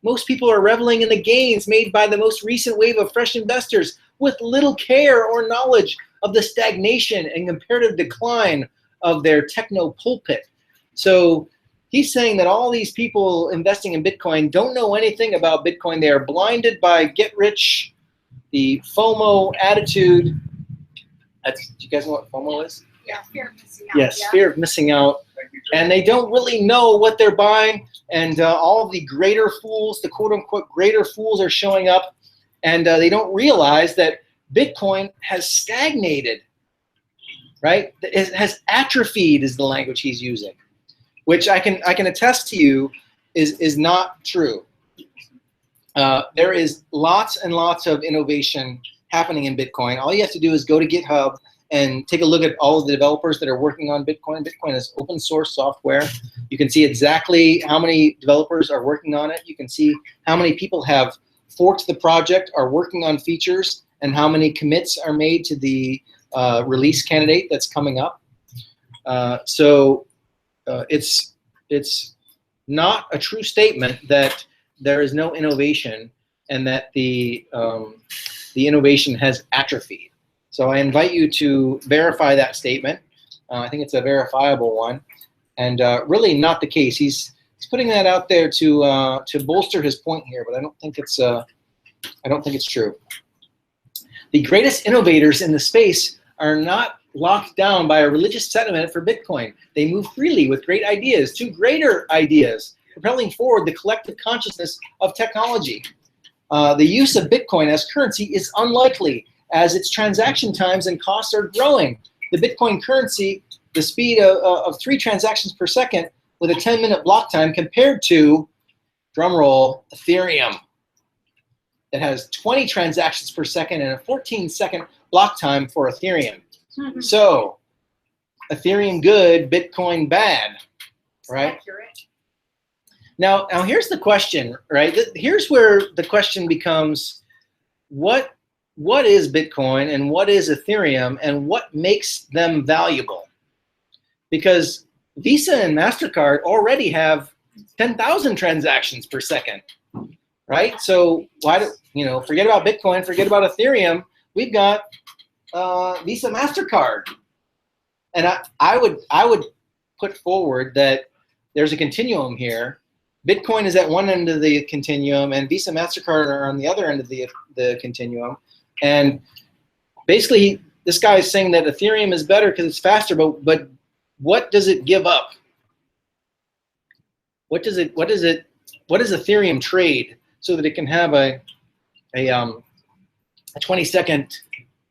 Most people are reveling in the gains made by the most recent wave of fresh investors with little care or knowledge of the stagnation and comparative decline of their techno pulpit. So he's saying that all these people investing in Bitcoin don't know anything about Bitcoin. They are blinded by get rich, the FOMO attitude. Do you guys know what FOMO is? Yeah, fear of missing out. Yes, Yeah. fear of missing out. And they don't really know what they're buying. And all of the greater fools, the quote-unquote greater fools, are showing up. And they don't realize that Bitcoin has stagnated, right? It has atrophied is the language he's using, which I can attest to you is not true. There is lots and lots of innovation happening in Bitcoin. All you have to do is go to GitHub and take a look at all of the developers that are working on Bitcoin. Bitcoin is open source software. You can see exactly how many developers are working on it. You can see how many people have forked the project, are working on features, and how many commits are made to the release candidate that's coming up. So it's not a true statement that there is no innovation and that the innovation has atrophied. So I invite you to verify that statement. I think it's a verifiable one, and really not the case. He's putting that out there to bolster his point here, but I don't think it's true. The greatest innovators in the space are not locked down by a religious sentiment for Bitcoin. They move freely with great ideas to greater ideas, propelling forward the collective consciousness of technology. The use of Bitcoin as currency is unlikely, as its transaction times and costs are growing. The Bitcoin currency, the speed of 3 transactions per second with a 10-minute block time compared to, drumroll, Ethereum, that has 20 transactions per second and a 14-second block time for Ethereum. So, Ethereum good, Bitcoin bad, right? Accurate. Now here's the question, right? Here's where the question becomes, what is Bitcoin and what is Ethereum and what makes them valuable? Because Visa and MasterCard already have 10,000 transactions per second, right? So why do, forget about Bitcoin, forget about Ethereum, we've got Visa, MasterCard. And I would put forward that there's a continuum here. Bitcoin is at one end of the continuum, and Visa, MasterCard are on the other end of the continuum. And basically, this guy is saying that Ethereum is better because it's faster, but what does it give up? What does Ethereum trade so that it can have a 20-second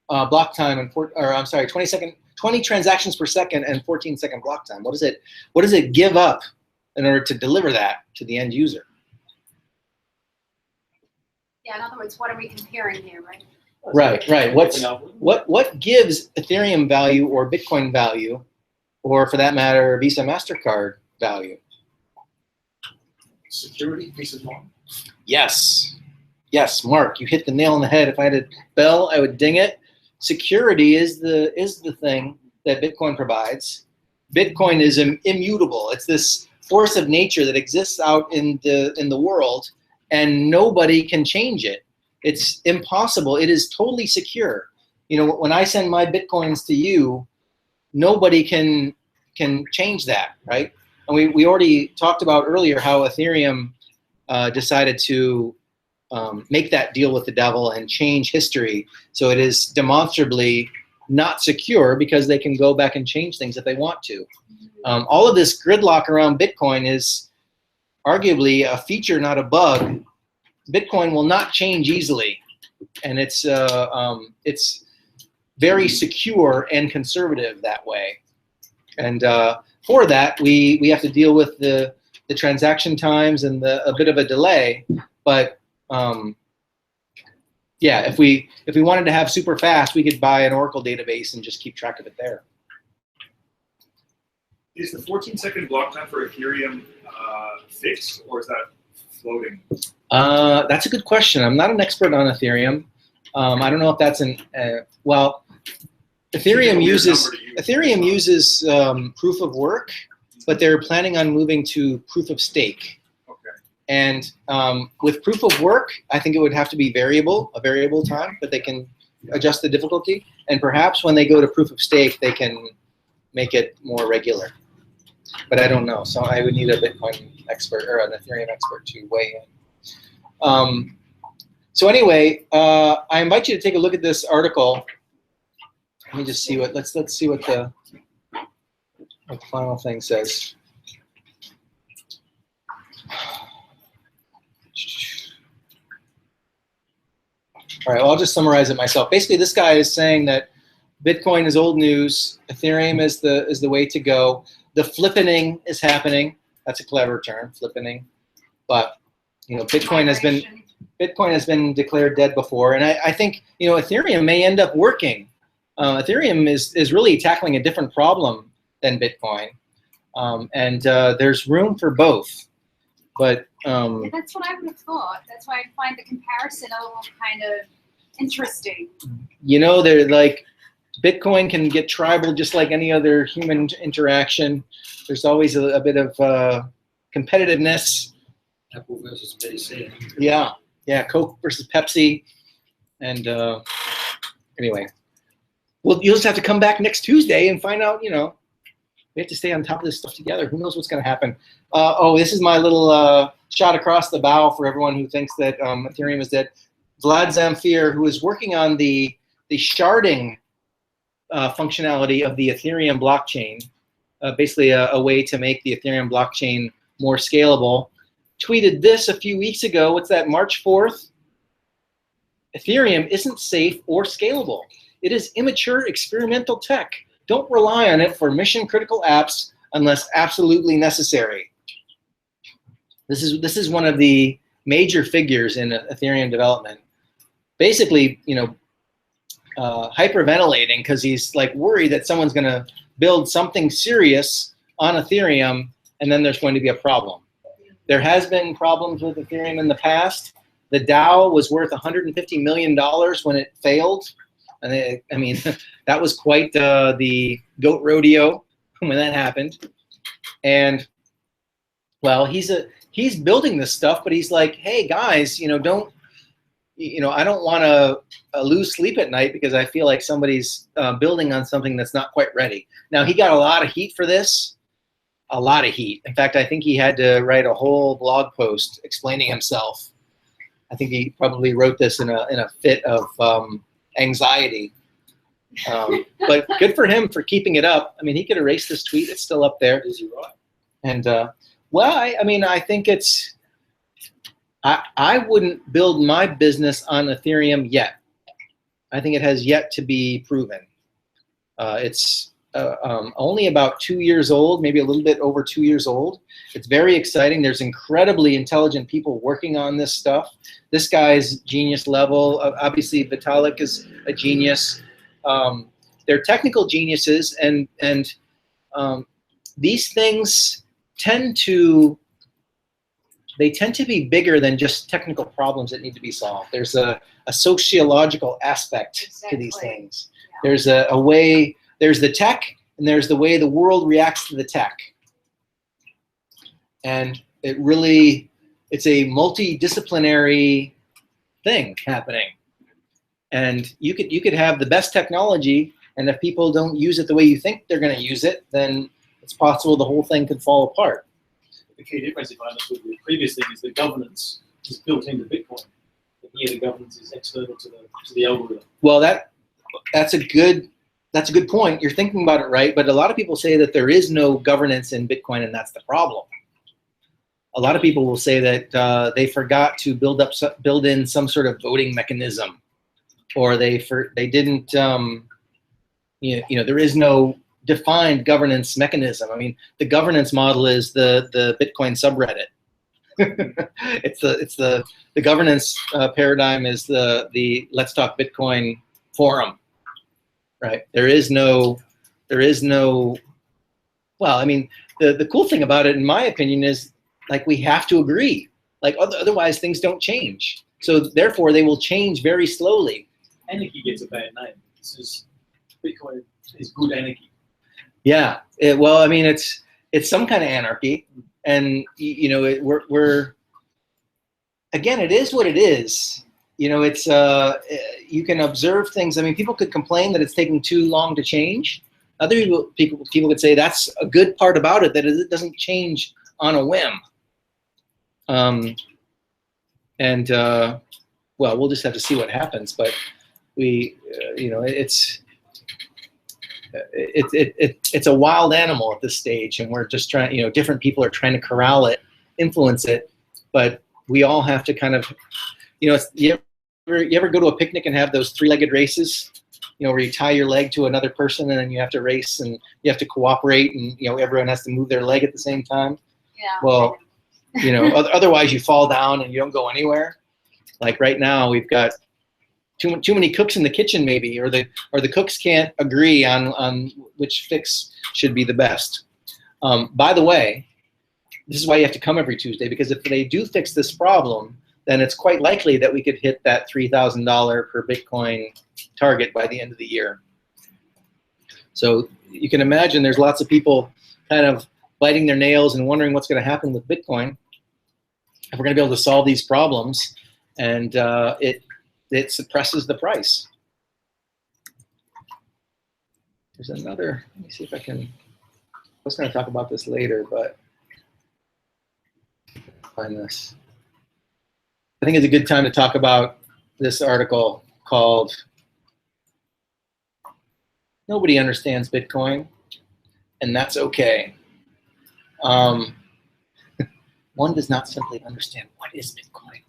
block time and 20 transactions per second and 14-second block time? What does it give up in order to deliver that to the end user? Yeah, in other words, what are we comparing here, right? Right. What gives Ethereum value or Bitcoin value, or for that matter, Visa, MasterCard value? Security, peace of mind. Yes, Mark, you hit the nail on the head. If I had a bell, I would ding it. Security is the thing that Bitcoin provides. Bitcoin is immutable. It's this force of nature that exists out in the world, and nobody can change it. It's impossible. It is totally secure. When I send my Bitcoins to you, nobody can change that, right? And we already talked about earlier how Ethereum decided to make that deal with the devil and change history. So it is demonstrably not secure because they can go back and change things if they want to. All of this gridlock around Bitcoin is arguably a feature, not a bug. Bitcoin will not change easily, and it's very secure and conservative that way. And for that, we have to deal with the transaction times and a bit of a delay. But yeah, if we wanted to have super fast, we could buy an Oracle database and just keep track of it there. Is the 14-second block time for Ethereum fixed, or is that floating? That's a good question. I'm not an expert on Ethereum. I don't know if that's well, Ethereum uses proof of work, but they're planning on moving to proof of stake. Okay. And with proof of work, I think it would have to be a variable time, but they can adjust the difficulty. And perhaps when they go to proof of stake, they can make it more regular. But I don't know. So I would need a Bitcoin expert or an Ethereum expert to weigh in. So anyway, I invite you to take a look at this article. Let me just see let's see what the final thing says. All right, well, I'll just summarize it myself. Basically, this guy is saying that Bitcoin is old news. Ethereum is the way to go. The flippening is happening. That's a clever term, flippening. But Bitcoin has been declared dead before, and I think Ethereum may end up working. Ethereum is really tackling a different problem than Bitcoin, and there's room for both. But that's what I would have thought. That's why I find the comparison a little kind of interesting. They're like, Bitcoin can get tribal just like any other human interaction. There's always a bit of competitiveness. Apple versus PC. Yeah, Coke versus Pepsi, and anyway, well, you'll just have to come back next Tuesday and find out. You know, we have to stay on top of this stuff together. Who knows what's going to happen? Oh, this is my little shot across the bow for everyone who thinks that Ethereum is dead. Vlad Zamfir, who is working on the sharding functionality of the Ethereum blockchain, basically a way to make the Ethereum blockchain more scalable, tweeted this a few weeks ago. What's that, March 4th? Ethereum isn't safe or scalable. It is immature experimental tech. Don't rely on it for mission-critical apps unless absolutely necessary. This is one of the major figures in Ethereum development. Basically, you know, hyperventilating because he's like worried that someone's going to build something serious on Ethereum and then there's going to be a problem. There has been problems with Ethereum in the past. The DAO was worth $150 million when it failed. And I mean, that was quite the goat rodeo when that happened. And well, he's building this stuff, but he's like, hey guys, you know, I don't want to lose sleep at night because I feel like somebody's building on something that's not quite ready. Now, he got a lot of heat for this, a lot of heat. In fact, I think he had to write a whole blog post explaining himself. I think he probably wrote this in a fit of anxiety. But good for him for keeping it up. I mean, he could erase this tweet. It's still up there. Is he right? And well, I mean, I think it's. I wouldn't build my business on Ethereum yet. I think it has yet to be proven. It's only about 2 years old, maybe a little bit over 2 years old. It's very exciting. There's incredibly intelligent people working on this stuff. This guy's genius level. Obviously, Vitalik is a genius. They're technical geniuses, and these things tend to be bigger than just technical problems that need to be solved. There's a sociological aspect to these things. Yeah. There's a way, there's the tech, and there's the way the world reacts to the tech. And it's a multidisciplinary thing happening. And you could have the best technology, and if people don't use it the way you think they're going to use it, then it's possible the whole thing could fall apart. The key difference, if I understood the previous thing, is the governance is built into Bitcoin. And here, the governance is external to the algorithm. Well, that's a good point. You're thinking about it right, but a lot of people say that there is no governance in Bitcoin, and that's the problem. A lot of people will say that they forgot to build in some sort of voting mechanism, or they didn't. There is no defined governance mechanism. I mean, the governance model is the Bitcoin subreddit. it's the governance paradigm is the Let's Talk Bitcoin forum, right? There is no. Well, I mean, the cool thing about it, in my opinion, is like we have to agree. Like otherwise, things don't change. So therefore, they will change very slowly. Anarchy gets a bad name. Bitcoin is good anarchy. Yeah, well, I mean, it's some kind of anarchy, and we're again, it is what it is. You know, it's you can observe things. I mean, people could complain that it's taking too long to change. Other people could say that's a good part about it, that it doesn't change on a whim. Well, we'll just have to see what happens. But it's a wild animal at this stage, and we're just trying. Different people are trying to corral it, influence it, but we all have to kind of, you ever go to a picnic and have those three-legged races, where you tie your leg to another person and then you have to race and you have to cooperate, and everyone has to move their leg at the same time. Yeah. Well, otherwise you fall down and you don't go anywhere. Like right now, we've got too many cooks in the kitchen, maybe, or the cooks can't agree on which fix should be the best. By the way, this is why you have to come every Tuesday, because if they do fix this problem, then it's quite likely that we could hit that $3,000 per Bitcoin target by the end of the year. So you can imagine there's lots of people kind of biting their nails and wondering what's going to happen with Bitcoin, if we're going to be able to solve these problems, and it suppresses the price. There's another, let me see if I can, I was going to talk about this later, but find this. I think it's a good time to talk about this article called "Nobody Understands Bitcoin, and That's Okay." One does not simply understand what is Bitcoin.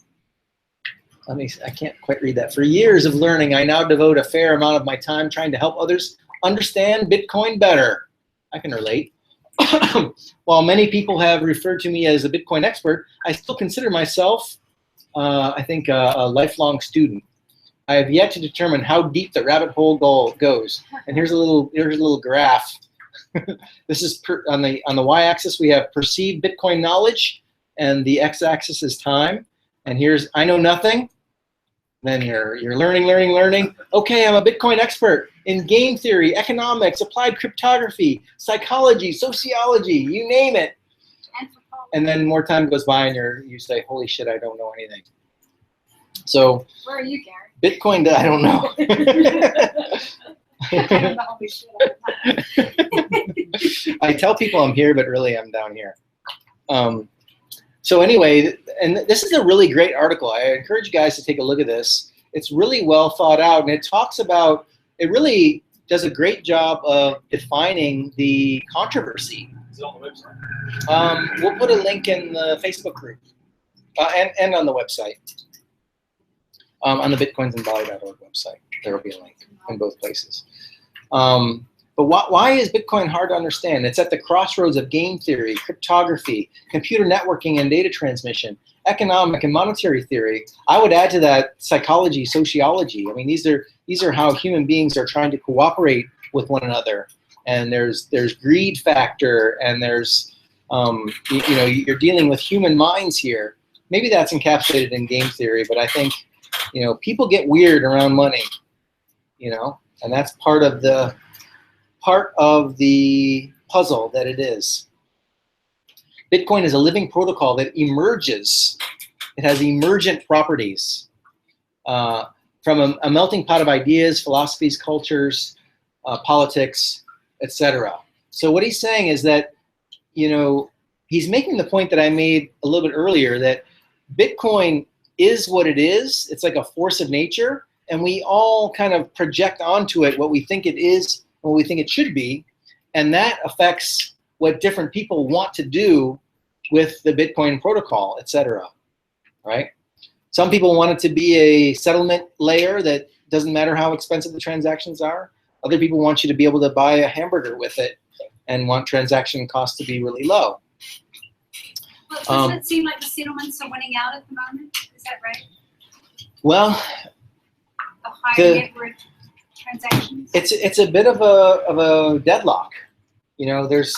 I can't quite read that. For years of learning, I now devote a fair amount of my time trying to help others understand Bitcoin better. I can relate. While many people have referred to me as a Bitcoin expert, I still consider myself, I think, a lifelong student. I have yet to determine how deep the rabbit hole goes. And here's a little graph. This is on the y-axis we have perceived Bitcoin knowledge, and the x-axis is time. And here's I know nothing. Then you're learning. Okay, I'm a Bitcoin expert in game theory, economics, applied cryptography, psychology, sociology, you name it. And then more time goes by, and you say, "Holy shit, I don't know anything." So Where are you, Gary? Bitcoin, I don't know. I tell people I'm here, but really I'm down here. So anyway, and this is a really great article. I encourage you guys to take a look at this. It's really well thought out, and it talks about, it really does a great job of defining the controversy. Is it on the website? We'll put a link in the Facebook group and on the website. On the bitcoinsandbali.org website, there will be a link in both places. But why is Bitcoin hard to understand? It's at the crossroads of game theory, cryptography, computer networking and data transmission, economic and monetary theory. I would add to that psychology, sociology. I mean, these are how human beings are trying to cooperate with one another. And there's greed factor, and there's you're dealing with human minds here. Maybe that's encapsulated in game theory, but I think people get weird around money, and that's part of the puzzle that it is. Bitcoin is a living protocol that emerges. It has emergent properties from a melting pot of ideas, philosophies, cultures, politics, etc. So what he's saying is that, he's making the point that I made a little bit earlier, that Bitcoin is what it is. It's like a force of nature, and we all kind of project onto it what we think it is, what we think it should be, and that affects what different people want to do with the Bitcoin protocol, etc. Right? Some people want it to be a settlement layer that doesn't matter how expensive the transactions are. Other people want you to be able to buy a hamburger with it and want transaction costs to be really low. Well, doesn't it seem like the settlements are winning out at the moment? Is that right? Well, the higher net worth transactions. It's a bit of a deadlock. There's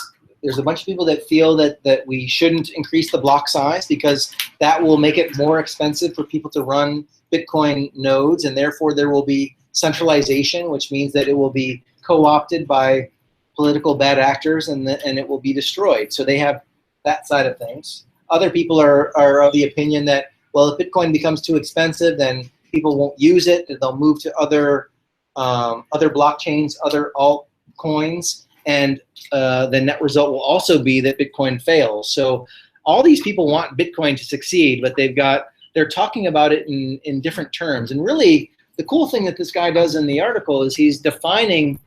a bunch of people that feel that we shouldn't increase the block size because that will make it more expensive for people to run Bitcoin nodes, and therefore there will be centralization, which means that it will be co-opted by political bad actors, and it will be destroyed. So they have that side of things. Other people are of the opinion that, well, if Bitcoin becomes too expensive, then people won't use it, and they'll move to other blockchains, other altcoins, and the net result will also be that Bitcoin fails. So all these people want Bitcoin to succeed, but they're talking about it in different terms. And really, the cool thing that this guy does in the article is he's defining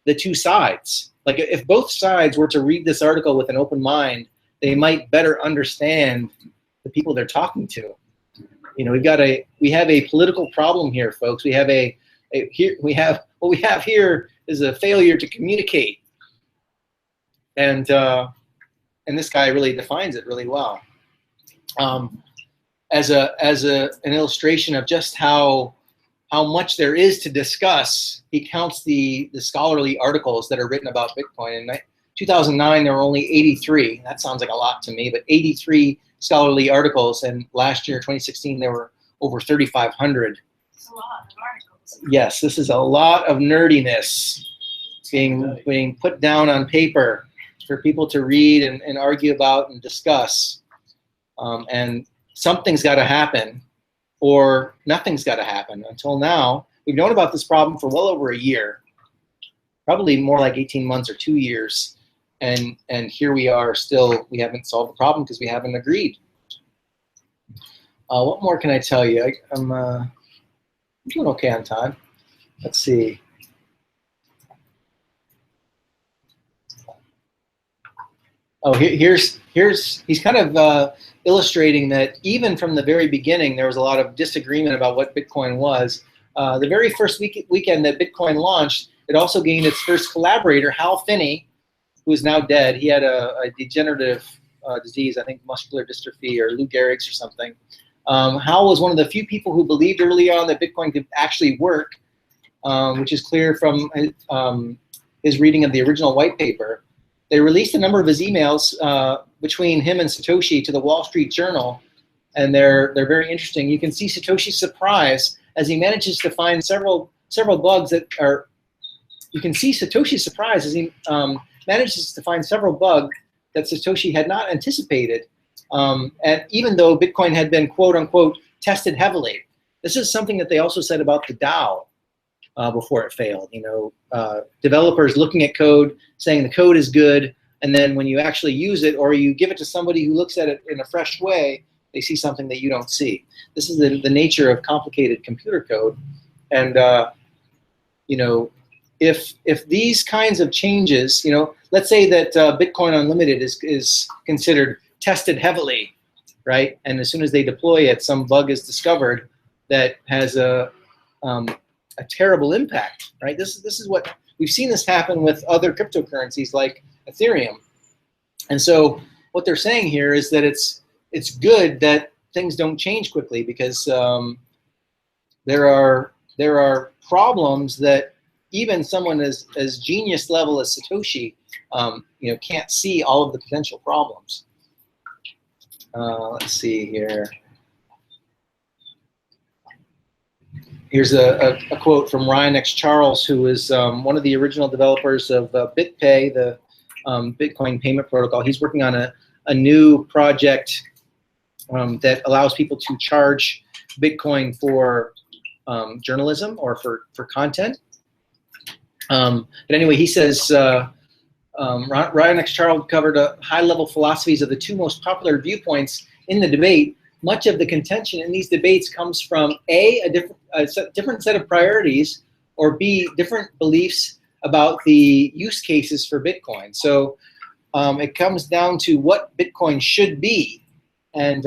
the two sides. Like, if both sides were to read this article with an open mind, they might better understand the people they're talking to. We have a political problem here, folks. What we have here is a failure to communicate, and this guy really defines it really well, as an illustration of just how much there is to discuss. He counts the scholarly articles that are written about Bitcoin. In 2009, there were only 83. That sounds like a lot to me, but 83 scholarly articles, and last year, 2016, there were over 3,500. That's a lot of articles. Yes, this is a lot of nerdiness being put down on paper. for people to read and argue about and discuss. And something's got to happen, or nothing's got to happen. Until now, we've known about this problem for well over a year, probably more like 18 months or 2 years. And here we are still, we haven't solved the problem because we haven't agreed. What more can I tell you? I'm doing okay on time. Let's see. Oh, he's kind of illustrating that even from the very beginning, there was a lot of disagreement about what Bitcoin was. The very first weekend that Bitcoin launched, it also gained its first collaborator, Hal Finney, who is now dead. He had a degenerative disease, I think muscular dystrophy or Lou Gehrig's or something. Hal was one of the few people who believed early on that Bitcoin could actually work, which is clear from his reading of the original white paper. They released a number of his emails between him and Satoshi to the Wall Street Journal, and they're very interesting. You can see Satoshi's surprise as he manages to find several bugs that are. You can see Satoshi's surprise as he manages to find several bugs that Satoshi had not anticipated, and even though Bitcoin had been quote unquote tested heavily. This is something that they also said about the DAO. Before it failed, developers looking at code, saying the code is good, and then when you actually use it or you give it to somebody who looks at it in a fresh way, they see something that you don't see. This is the nature of complicated computer code, and if these kinds of changes, let's say that Bitcoin Unlimited is considered tested heavily, right? And as soon as they deploy it, some bug is discovered that has a terrible impact, right? This is what we've seen this happen with other cryptocurrencies like Ethereum. And so what they're saying here is that it's good that things don't change quickly, because there are problems that even someone as genius level as Satoshi can't see all of the potential problems. Let's see here. Here's a quote from Ryan X. Charles, who is one of the original developers of BitPay, the Bitcoin payment protocol. He's working on a new project that allows people to charge Bitcoin for journalism or for content. But anyway, he says, Ryan X. Charles covered high-level philosophies of the two most popular viewpoints in the debate. Much of the contention in these debates comes from A, a different set of priorities, or B, different beliefs about the use cases for Bitcoin. So it comes down to what Bitcoin should be, and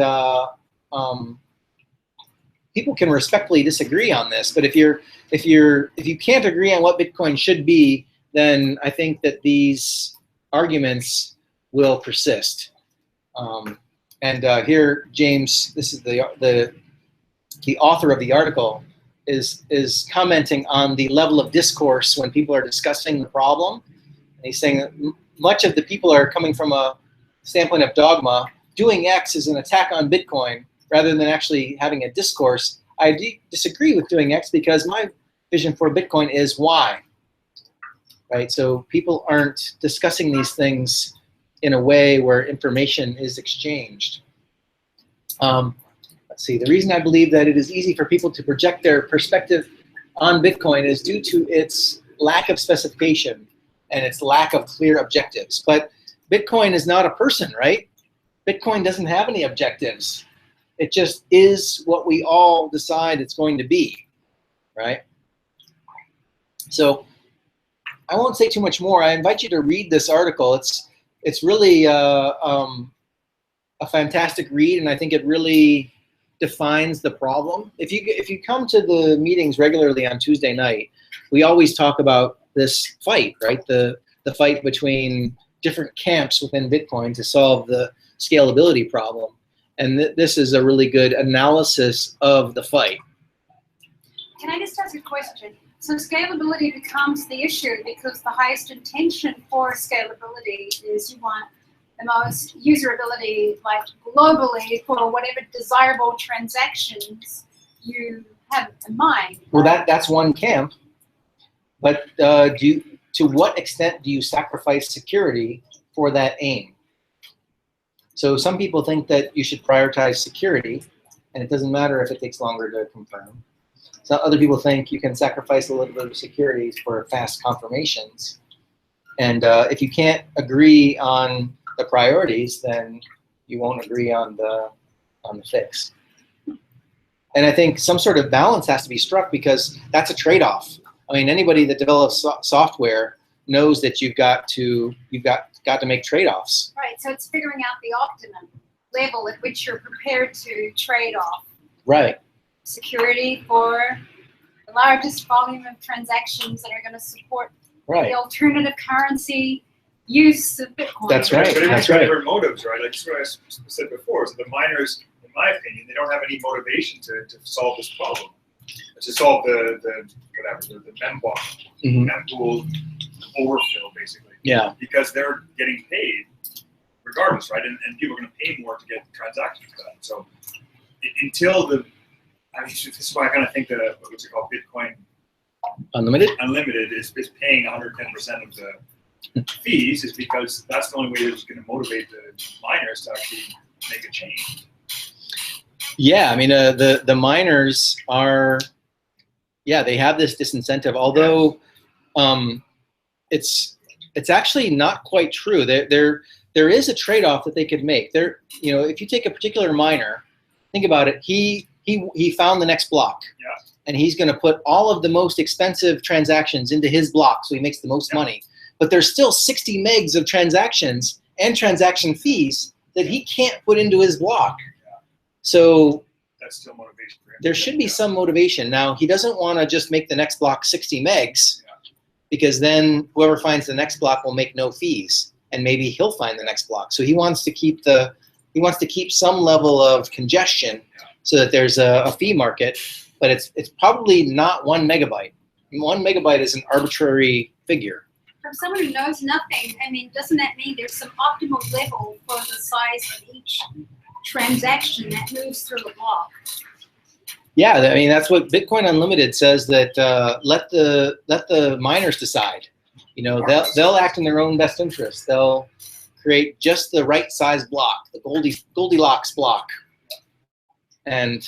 people can respectfully disagree on this. But if you can't agree on what Bitcoin should be, then I think that these arguments will persist. And here, James, this is the author of the article, is commenting on the level of discourse when people are discussing the problem. And he's saying that much of the people are coming from a standpoint of dogma. Doing X is an attack on Bitcoin rather than actually having a discourse. I disagree with doing X because my vision for Bitcoin is Y. Right? So people aren't discussing these things in a way where information is exchanged. Let's see, the reason I believe that it is easy for people to project their perspective on Bitcoin is due to its lack of specification and its lack of clear objectives. But Bitcoin is not a person, right? Bitcoin doesn't have any objectives. It just is what we all decide it's going to be, right? So I won't say too much more. I invite you to read this article. It's really a fantastic read, and I think it really defines the problem. If you come to the meetings regularly on Tuesday night, we always talk about this fight, right? The fight between different camps within Bitcoin to solve the scalability problem. And this is a really good analysis of the fight. Can I just ask a question? So scalability becomes the issue because the highest intention for scalability is you want the most usability, like globally, for whatever desirable transactions you have in mind. Well, that's one camp, but to what extent do you sacrifice security for that aim. So some people think that you should prioritize security, and it doesn't matter if it takes longer to confirm. So other people think you can sacrifice a little bit of security for fast confirmations. And if you can't agree on the priorities, then you won't agree on the fix. And I think some sort of balance has to be struck, because that's a trade-off. I mean, anybody that develops software knows that you've got to make trade-offs. Right, so it's figuring out the optimum level at which you're prepared to trade off. Right. Security for the largest volume of transactions that are going to support Right. the alternative currency use of Bitcoin. That's right. But That's everyone's got right. different motives, right? Like what I said before, so the miners, in my opinion, they don't have any motivation to solve this problem. To solve the mempool mempool overfill, basically. Yeah. Because they're getting paid regardless, right? And people are going to pay more to get transactions done. So until this is why I kind of think that what's it called, Bitcoin Unlimited is paying 110% of the fees, is because that's the only way that's going to motivate the miners to actually make a change. Yeah, I mean, the miners are, yeah, they have this disincentive, although it's actually not quite true. There is a trade-off that they could make. If you take a particular miner, think about it, he found the next block. Yeah. And he's going to put all of the most expensive transactions into his block, so he makes the most money. But there's still 60 megs of transactions and transaction fees that he can't put into his block. So that's still motivation for him. There should be some motivation. Now, he doesn't want to just make the next block 60 megs, because then whoever finds the next block will make no fees, and maybe he'll find the next block. So he wants to keep some level of congestion so that there's a fee market. But it's probably not 1 megabyte. 1 megabyte is an arbitrary figure. From someone who knows nothing, I mean, doesn't that mean there's some optimal level for the size of each transaction that moves through a block? Yeah, I mean, that's what Bitcoin Unlimited says, that let the miners decide. They'll act in their own best interest. They'll create just the right size block, the Goldilocks block. And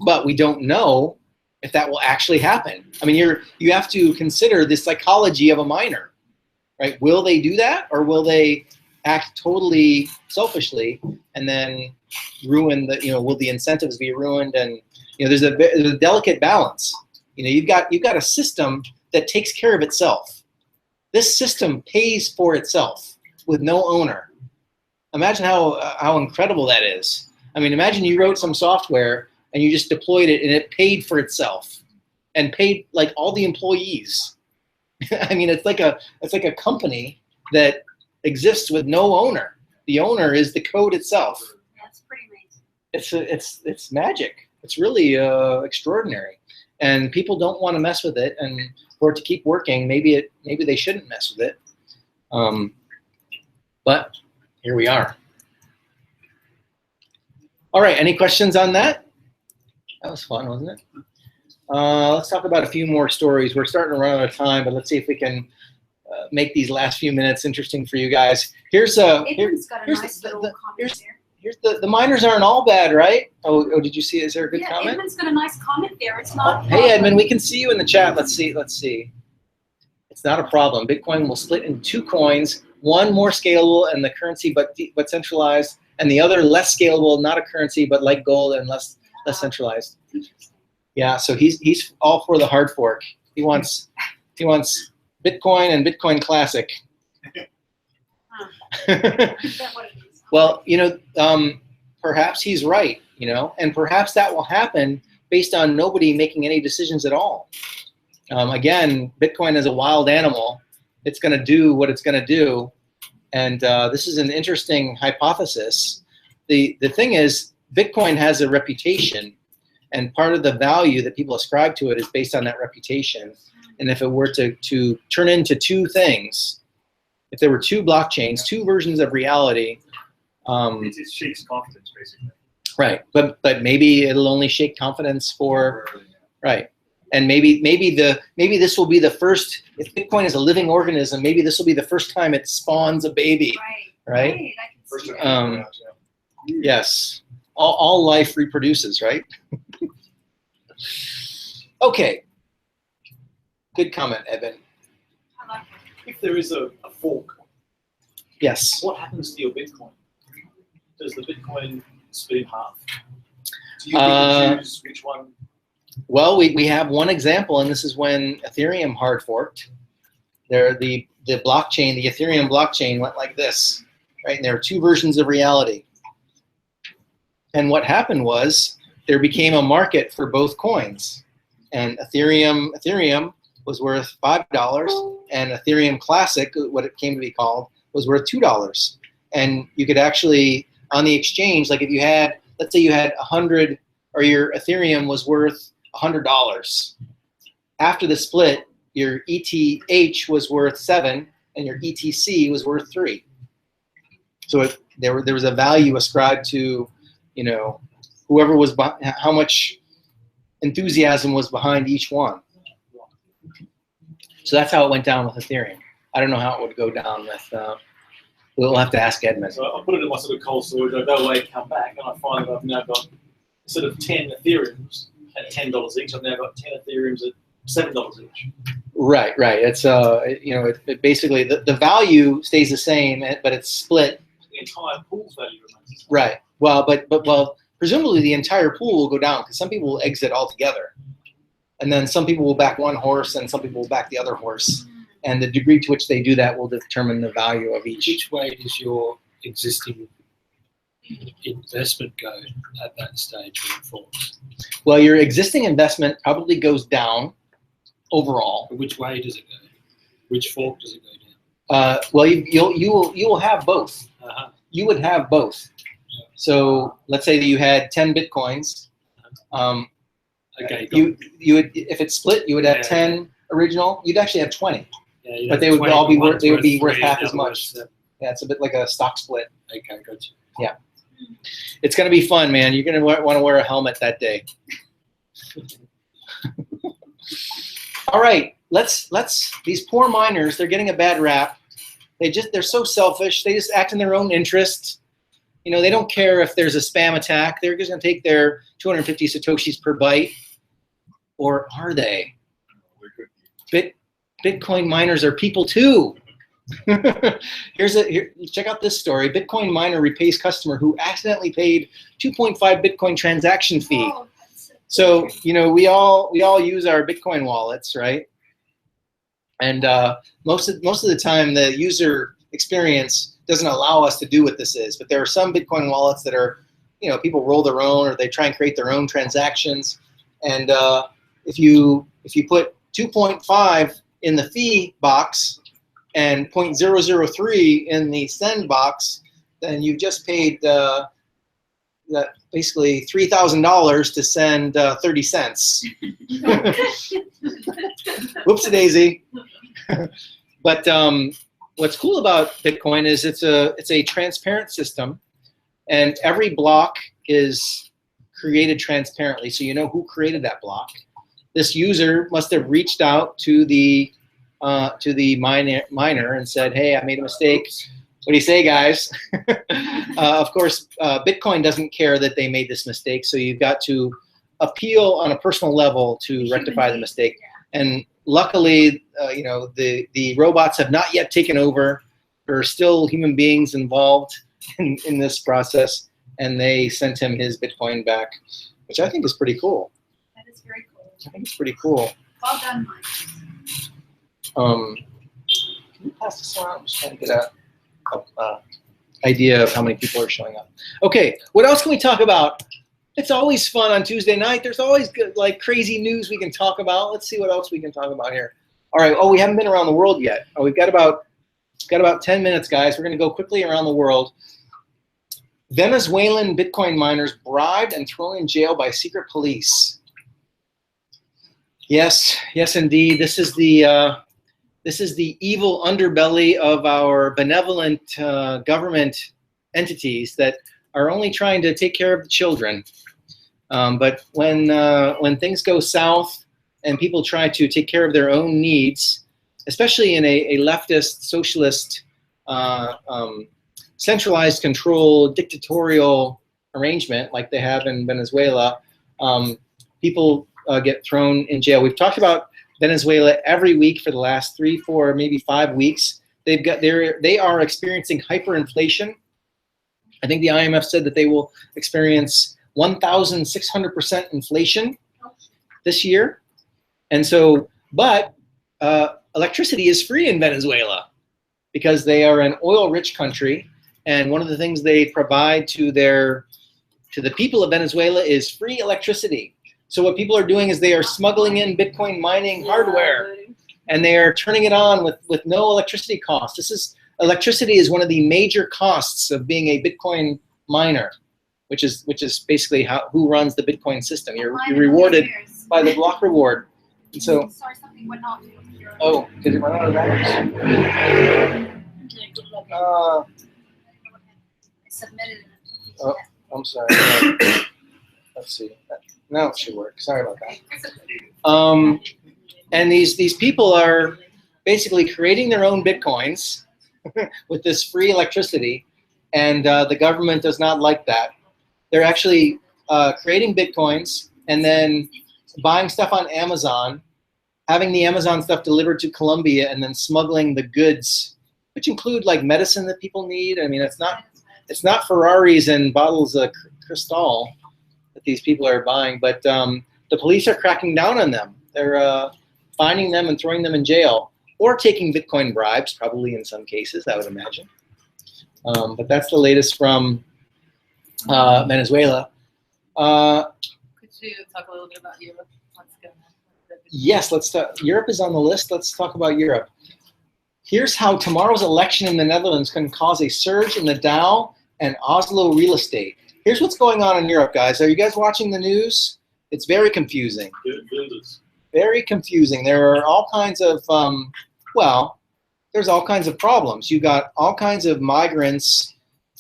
but we don't know if that will actually happen. I mean, you have to consider the psychology of a miner, right? Will they do that, or will they act totally selfishly and then ruin will the incentives be ruined? And there's a delicate balance. You've got a system that takes care of itself. This system pays for itself with no owner. Imagine how incredible that is. I mean, imagine you wrote some software and you just deployed it, and it paid for itself and paid like all the employees. I mean, it's like a company that exists with no owner. The owner is the code itself. That's pretty amazing. It's magic. It's really extraordinary, and people don't want to mess with it. And for it to keep working, maybe they shouldn't mess with it. But here we are. All right. Any questions on that? That was fun, wasn't it? Let's talk about a few more stories. We're starting to run out of time, but let's see if we can make these last few minutes interesting for you guys. Edmund's got a nice little comment there. Here's the miners aren't all bad, right? Oh, did you see? Is there a good comment? Edmund's got a nice comment there. It's not. Hey, Edmund, we can see you in the chat. Let's see. It's not a problem. Bitcoin will split into 2 coins, one more scalable and the currency but centralized, and the other less scalable, not a currency but like gold and less centralized. Yeah, so he's all for the hard fork. He wants Bitcoin and Bitcoin Classic. Well, perhaps he's right, and perhaps that will happen based on nobody making any decisions at all. Again, Bitcoin is a wild animal. It's going to do what it's going to do, and this is an interesting hypothesis. The thing is, Bitcoin has a reputation, and part of the value that people ascribe to it is based on that reputation. And if it were to turn into 2 things, if there were 2 blockchains, 2 versions of reality, it shakes confidence, basically. Right, but maybe it'll only shake confidence for right. And maybe this will be the first. If Bitcoin is a living organism, maybe this will be the first time it spawns a baby. Right. I can First see time that. Yes. All life reproduces, right? Okay. Good comment, Evan. I like it. If there is a fork, Yes. what happens to your Bitcoin? Does the Bitcoin split in half? Do you choose which one? Well, we have one example, and this is when Ethereum hard forked. The blockchain, the Ethereum blockchain went like this, right? And there are two versions of reality. And what happened was there became a market for both coins. And Ethereum was worth $5, and Ethereum Classic, what it came to be called, was worth $2. And you could actually, on the exchange, like if you had, let's say you had 100, or your Ethereum was worth $100. After the split, your ETH was worth 7, and your ETC was worth 3. So there was a value ascribed to, whoever was, how much enthusiasm was behind each one. So that's how it went down with Ethereum. I don't know how it would go down with, we'll have to ask Edmund. So I put it in my sort of cold storage, I go away, come back, and I find that I've now got, instead of 10 Ethereums at $10 each, I've now got 10 Ethereums at $7 each. Right. It's it basically the value stays the same, but it's split. The entire pool's value remains the same. Right. Well, presumably the entire pool will go down because some people will exit altogether, and then some people will back one horse, and some people will back the other horse, and the degree to which they do that will determine the value of each. Which way does your existing investment go at that stage when it falls? Well, your existing investment probably goes down overall. But which way does it go? Which fork does it go down? Well, you will have both. Uh-huh. You would have both. So let's say that you had 10 Bitcoins. Okay. You would, if it's split, you would have 10 original. You'd actually have 20, Yeah, but they would all be worth. They would be worth 3, half as the other much. was 7. Yeah, it's a bit like a stock split. Okay, gotcha. It's gonna be fun, man. You're gonna want to wear a helmet that day. All right, let's. These poor miners, they're getting a bad rap. They're so selfish. They just act in their own interest. They don't care if there's a spam attack. They're just gonna take their 250 satoshis per byte, or are they? Bitcoin miners are people too. Check out this story. Bitcoin miner repays customer who accidentally paid 2.5 Bitcoin transaction fee. Oh, So we all use our Bitcoin wallets, right? And most of the time, the user experience doesn't allow us to do what this is. But there are some Bitcoin wallets that are, people roll their own, or they try and create their own transactions. And if you put 2.5 in the fee box and 0.003 in the send box, then you just paid basically $3,000 to send 30 cents. Whoopsie daisy. But what's cool about Bitcoin is it's a transparent system, and every block is created transparently, so you know who created that block. This user must have reached out to the miner and said, "Hey, I made a mistake. What do you say, guys?" Of course, Bitcoin doesn't care that they made this mistake, so you've got to appeal on a personal level to rectify the mistake. And luckily, the robots have not yet taken over. There are still human beings involved in this process, and they sent him his Bitcoin back, which I think is pretty cool. That is very cool. I think it's pretty cool. Well done, Mike. Can you pass this around? I'm just trying to get a idea of how many people are showing up. Okay, what else can we talk about? It's always fun on Tuesday night. There's always good, crazy news we can talk about. Let's see what else we can talk about here. All right. Oh, we haven't been around the world yet. Oh, we've got about 10 minutes, guys. We're going to go quickly around the world. Venezuelan Bitcoin miners bribed and thrown in jail by secret police. Yes, indeed. This is the evil underbelly of our benevolent government entities that are only trying to take care of the children. But when things go south and people try to take care of their own needs, especially in a leftist, socialist, centralized control, dictatorial arrangement like they have in Venezuela, people get thrown in jail. We've talked about Venezuela every week for the last 3, 4, maybe 5 weeks. They are experiencing hyperinflation. I think the IMF said that they will experience 1,600% inflation this year. And so, but electricity is free in Venezuela because they are an oil-rich country, and one of the things they provide to the people of Venezuela is free electricity. So what people are doing is they are smuggling in Bitcoin mining hardware, and they are turning it on with no electricity cost. Electricity is one of the major costs of being a Bitcoin miner, which is basically who runs the Bitcoin system. You're rewarded by the block reward. And so, Sorry, something went off. oh, did it run out of batteries? Submitted. Oh, I'm sorry. Let's see. Now it should work. Sorry about that. And these people are basically creating their own Bitcoins with this free electricity, and the government does not like that. They're actually creating Bitcoins and then buying stuff on Amazon, having the Amazon stuff delivered to Colombia, and then smuggling the goods, which include like medicine that people need. I mean, it's not Ferraris and bottles of Cristal that these people are buying, but the police are cracking down on them. They're finding them and throwing them in jail, or taking Bitcoin bribes, probably in some cases, I would imagine. But that's the latest from Venezuela. Could you talk a little bit about Europe? What's going on? Yes, let's talk. Europe is on the list. Let's talk about Europe. Here's how tomorrow's election in the Netherlands can cause a surge in the Dow and Oslo real estate. Here's what's going on in Europe, guys. Are you guys watching the news? It's very confusing. Very confusing. There are all kinds of, there's all kinds of problems. You got all kinds of migrants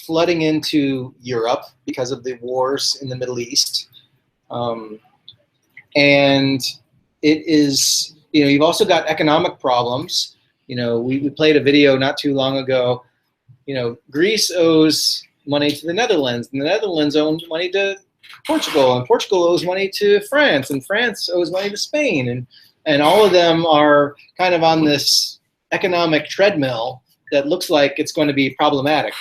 flooding into Europe because of the wars in the Middle East. And it is, you've also got economic problems. We played a video not too long ago. Greece owes money to the Netherlands, and the Netherlands owes money to Portugal, and Portugal owes money to France, and France owes money to Spain, and all of them are kind of on this economic treadmill that looks like it's going to be problematic.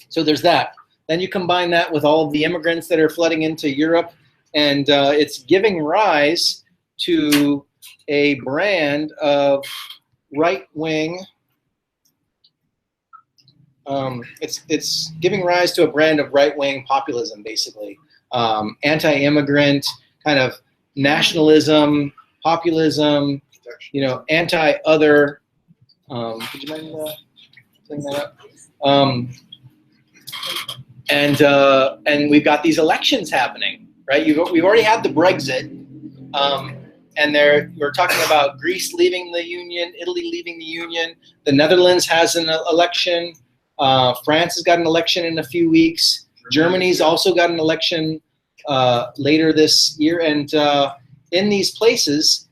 So there's that. Then you combine that with all of the immigrants that are flooding into Europe, and it's giving rise to a brand of right-wing. It's giving rise to a brand of right-wing populism, basically. Anti-immigrant, kind of nationalism, populism, anti-other. Could you mind saying that up? And we've got these elections happening, right? We've already had the Brexit, and we're talking about Greece leaving the Union, Italy leaving the Union. The Netherlands has an election. France has got an election in a few weeks. Germany's also got an election later this year. And in these places,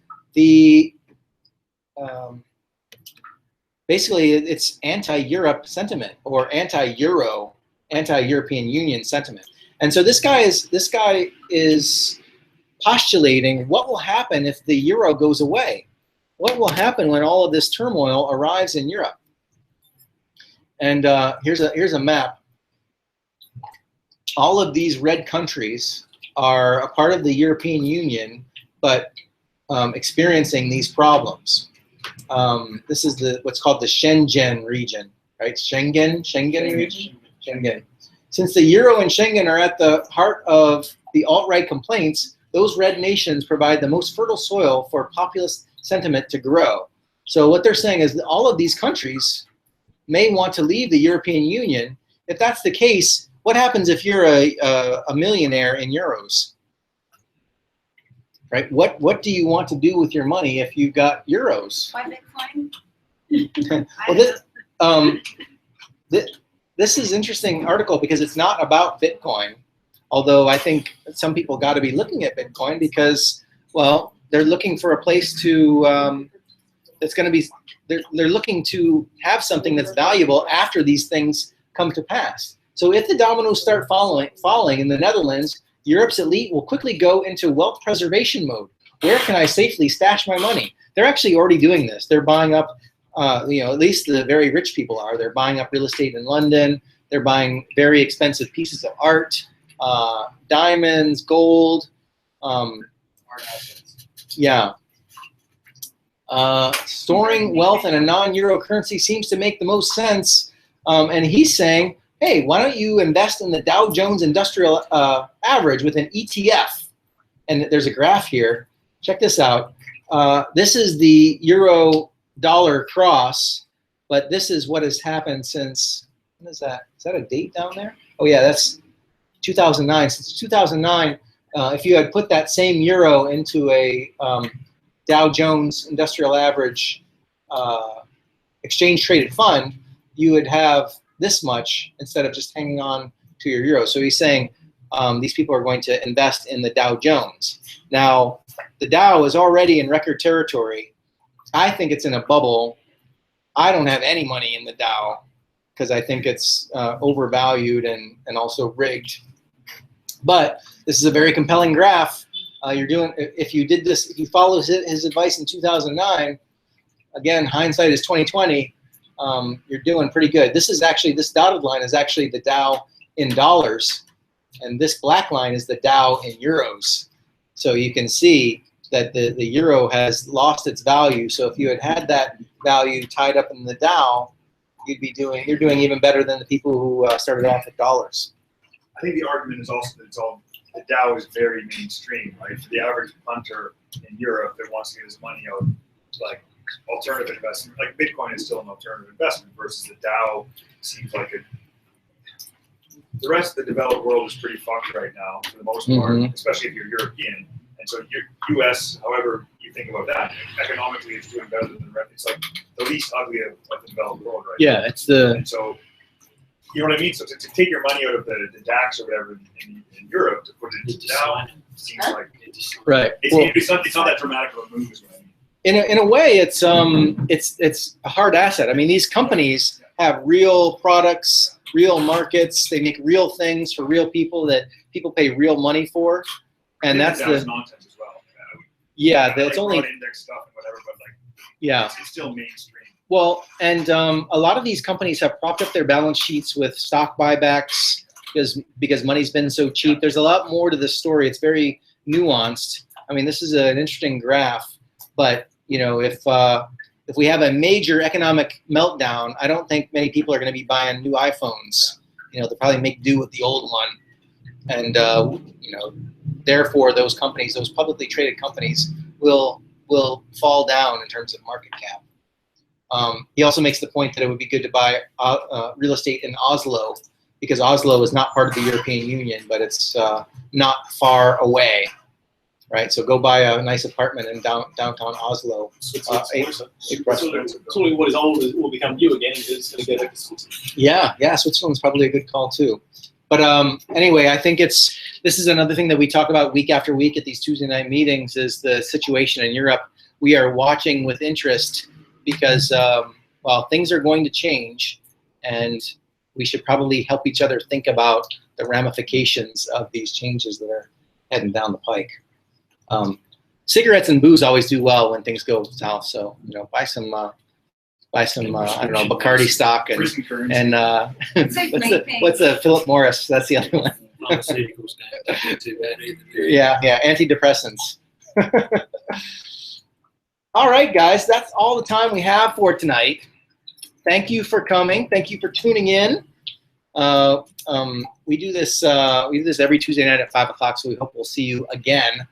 basically it's anti-Europe sentiment, or anti-Euro, anti-European Union sentiment. And so this guy is postulating what will happen if the euro goes away. What will happen when all of this turmoil arrives in Europe? And here's a map. All of these red countries are a part of the European Union, but experiencing these problems. This is what's called the Schengen region, right? Schengen region? Schengen. Since the euro and Schengen are at the heart of the alt-right complaints, those red nations provide the most fertile soil for populist sentiment to grow. So what they're saying is that all of these countries may want to leave the European Union. If that's the case, what happens if you're a millionaire in euros? Right? What do you want to do with your money if you've got euros? Buy Bitcoin? Well, this is an interesting article because it's not about Bitcoin, although I think some people got to be looking at Bitcoin because, well, they're looking for a place to that's going to be. They're looking to have something that's valuable after these things come to pass. So if the dominoes start falling in the Netherlands, Europe's elite will quickly go into wealth preservation mode. Where can I safely stash my money? They're actually already doing this. They're buying up, at least the very rich people are. They're buying up real estate in London. They're buying very expensive pieces of art, diamonds, gold. Art assets. Yeah. Storing wealth in a non-euro currency seems to make the most sense. And he's saying, hey, why don't you invest in the Dow Jones Industrial Average with an ETF? And there's a graph here. Check this out. This is the euro-dollar cross, but this is what has happened since, when is that? Is that a date down there? Oh, yeah, that's 2009. Since 2009, if you had put that same euro into a Dow Jones Industrial Average exchange-traded fund, you would have this much instead of just hanging on to your euro. So he's saying these people are going to invest in the Dow Jones. Now, the Dow is already in record territory. I think it's in a bubble. I don't have any money in the Dow because I think it's overvalued and also rigged. But this is a very compelling graph. If you did this, if you follow his advice in 2009, again, hindsight is 2020. You're doing pretty good. This dotted line is actually the Dow in dollars, and this black line is the Dow in euros. So you can see that the euro has lost its value. So if you had that value tied up in the Dow, you're doing even better than the people who started off with dollars. I think the argument is also that the Dow is very mainstream, right? For the average punter in Europe that wants to get his money out, like alternative investment, like Bitcoin is still an alternative investment versus the Dow seems like the rest of the developed world is pretty fucked right now for the most part, especially if you're European. And so US, however you think about that, economically it's doing better than the rest. It's like the least ugly of the developed world right now. It's the. And so, you know what I mean? So to take your money out of the DAX or whatever in Europe to put it down seems like right. It's not that dramatic of a move as well. In a way, it's a hard asset. I mean, these companies have real products, real markets. They make real things for real people that people pay real money for, and that's the nonsense as well. Yeah, that's only index stuff and whatever, but it's still mainstream. Well, and a lot of these companies have propped up their balance sheets with stock buybacks because money's been so cheap. There's a lot more to this story. It's very nuanced. I mean, this is an interesting graph, but if we have a major economic meltdown, I don't think many people are going to be buying new iPhones. They'll probably make do with the old one, and therefore those companies, those publicly traded companies, will fall down in terms of market cap. He also makes the point that it would be good to buy real estate in Oslo because Oslo is not part of the European Union, but it's not far away. Right, so go buy a nice apartment in downtown Oslo. Switzerland, what is old will become new again. It's going to go back to Switzerland. Yeah, Switzerland's probably a good call too. But anyway, I think this is another thing that we talk about week after week at these Tuesday night meetings is the situation in Europe. We are watching with interest because things are going to change, and we should probably help each other think about the ramifications of these changes that are heading down the pike. Cigarettes and booze always do well when things go south. So buy some I don't know, Bacardi stock and what's a Philip Morris? That's the other one. Pharmaceuticals don't do too bad either. Yeah, antidepressants. All right, guys, that's all the time we have for tonight. Thank you for coming. Thank you for tuning in. We do this every Tuesday night at 5 o'clock, so we hope we'll see you again.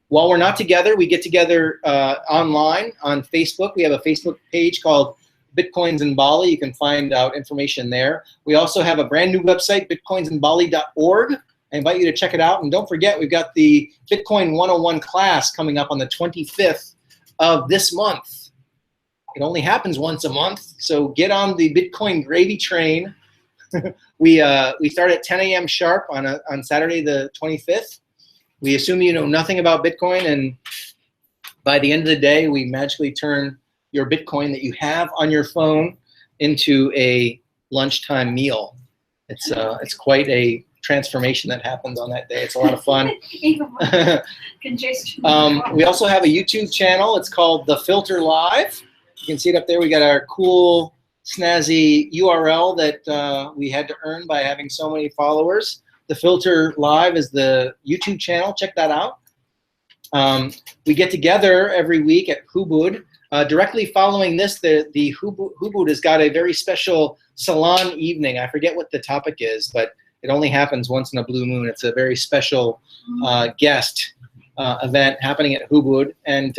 While we're not together, we get together online on Facebook. We have a Facebook page called Bitcoins in Bali. You can find out information there. We also have a brand new website, bitcoinsinbali.org. I invite you to check it out. And don't forget, we've got the Bitcoin 101 class coming up on the 25th of this month. It only happens once a month, so get on the Bitcoin gravy train. We start at 10 a.m. sharp on Saturday the 25th. We assume you know nothing about Bitcoin, and By the end of the day, we magically turn your Bitcoin that you have on your phone into a lunchtime meal. It's quite a transformation that happens on that day. It's a lot of fun. Even with congestion. We also have a YouTube channel. It's called The Filter Live. You can see it up there. We got our cool, snazzy URL that we had to earn by having so many followers. The Filter Live is the YouTube channel. Check that out. We get together every week at Hubud. Directly following this, the Hubud has got a very special salon evening. I forget what the topic is, but it only happens once in a blue moon. It's a very special guest event happening at Hubud. And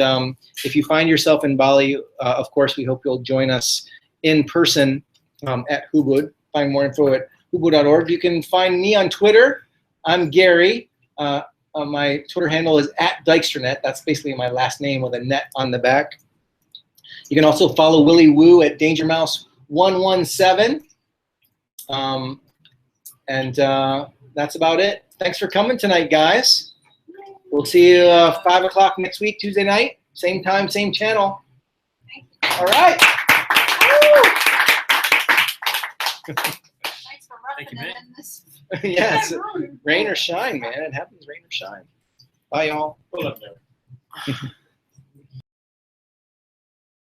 if you find yourself in Bali, of course, we hope you'll join us in person at Hubud. Find more info at hubud.org. You can find me on Twitter. I'm Gary. My Twitter handle is @Dyksternet. That's basically my last name with a net on the back. You can also follow Willy Woo at DangerMouse117. And that's about it. Thanks for coming tonight, guys. We'll see you 5 o'clock next week, Tuesday night. Same time, same channel. All right. Thanks for roughing Thank you, it man. in this. Yes, rain or shine, man. It happens, rain or shine. Bye, y'all. Well done, Gary.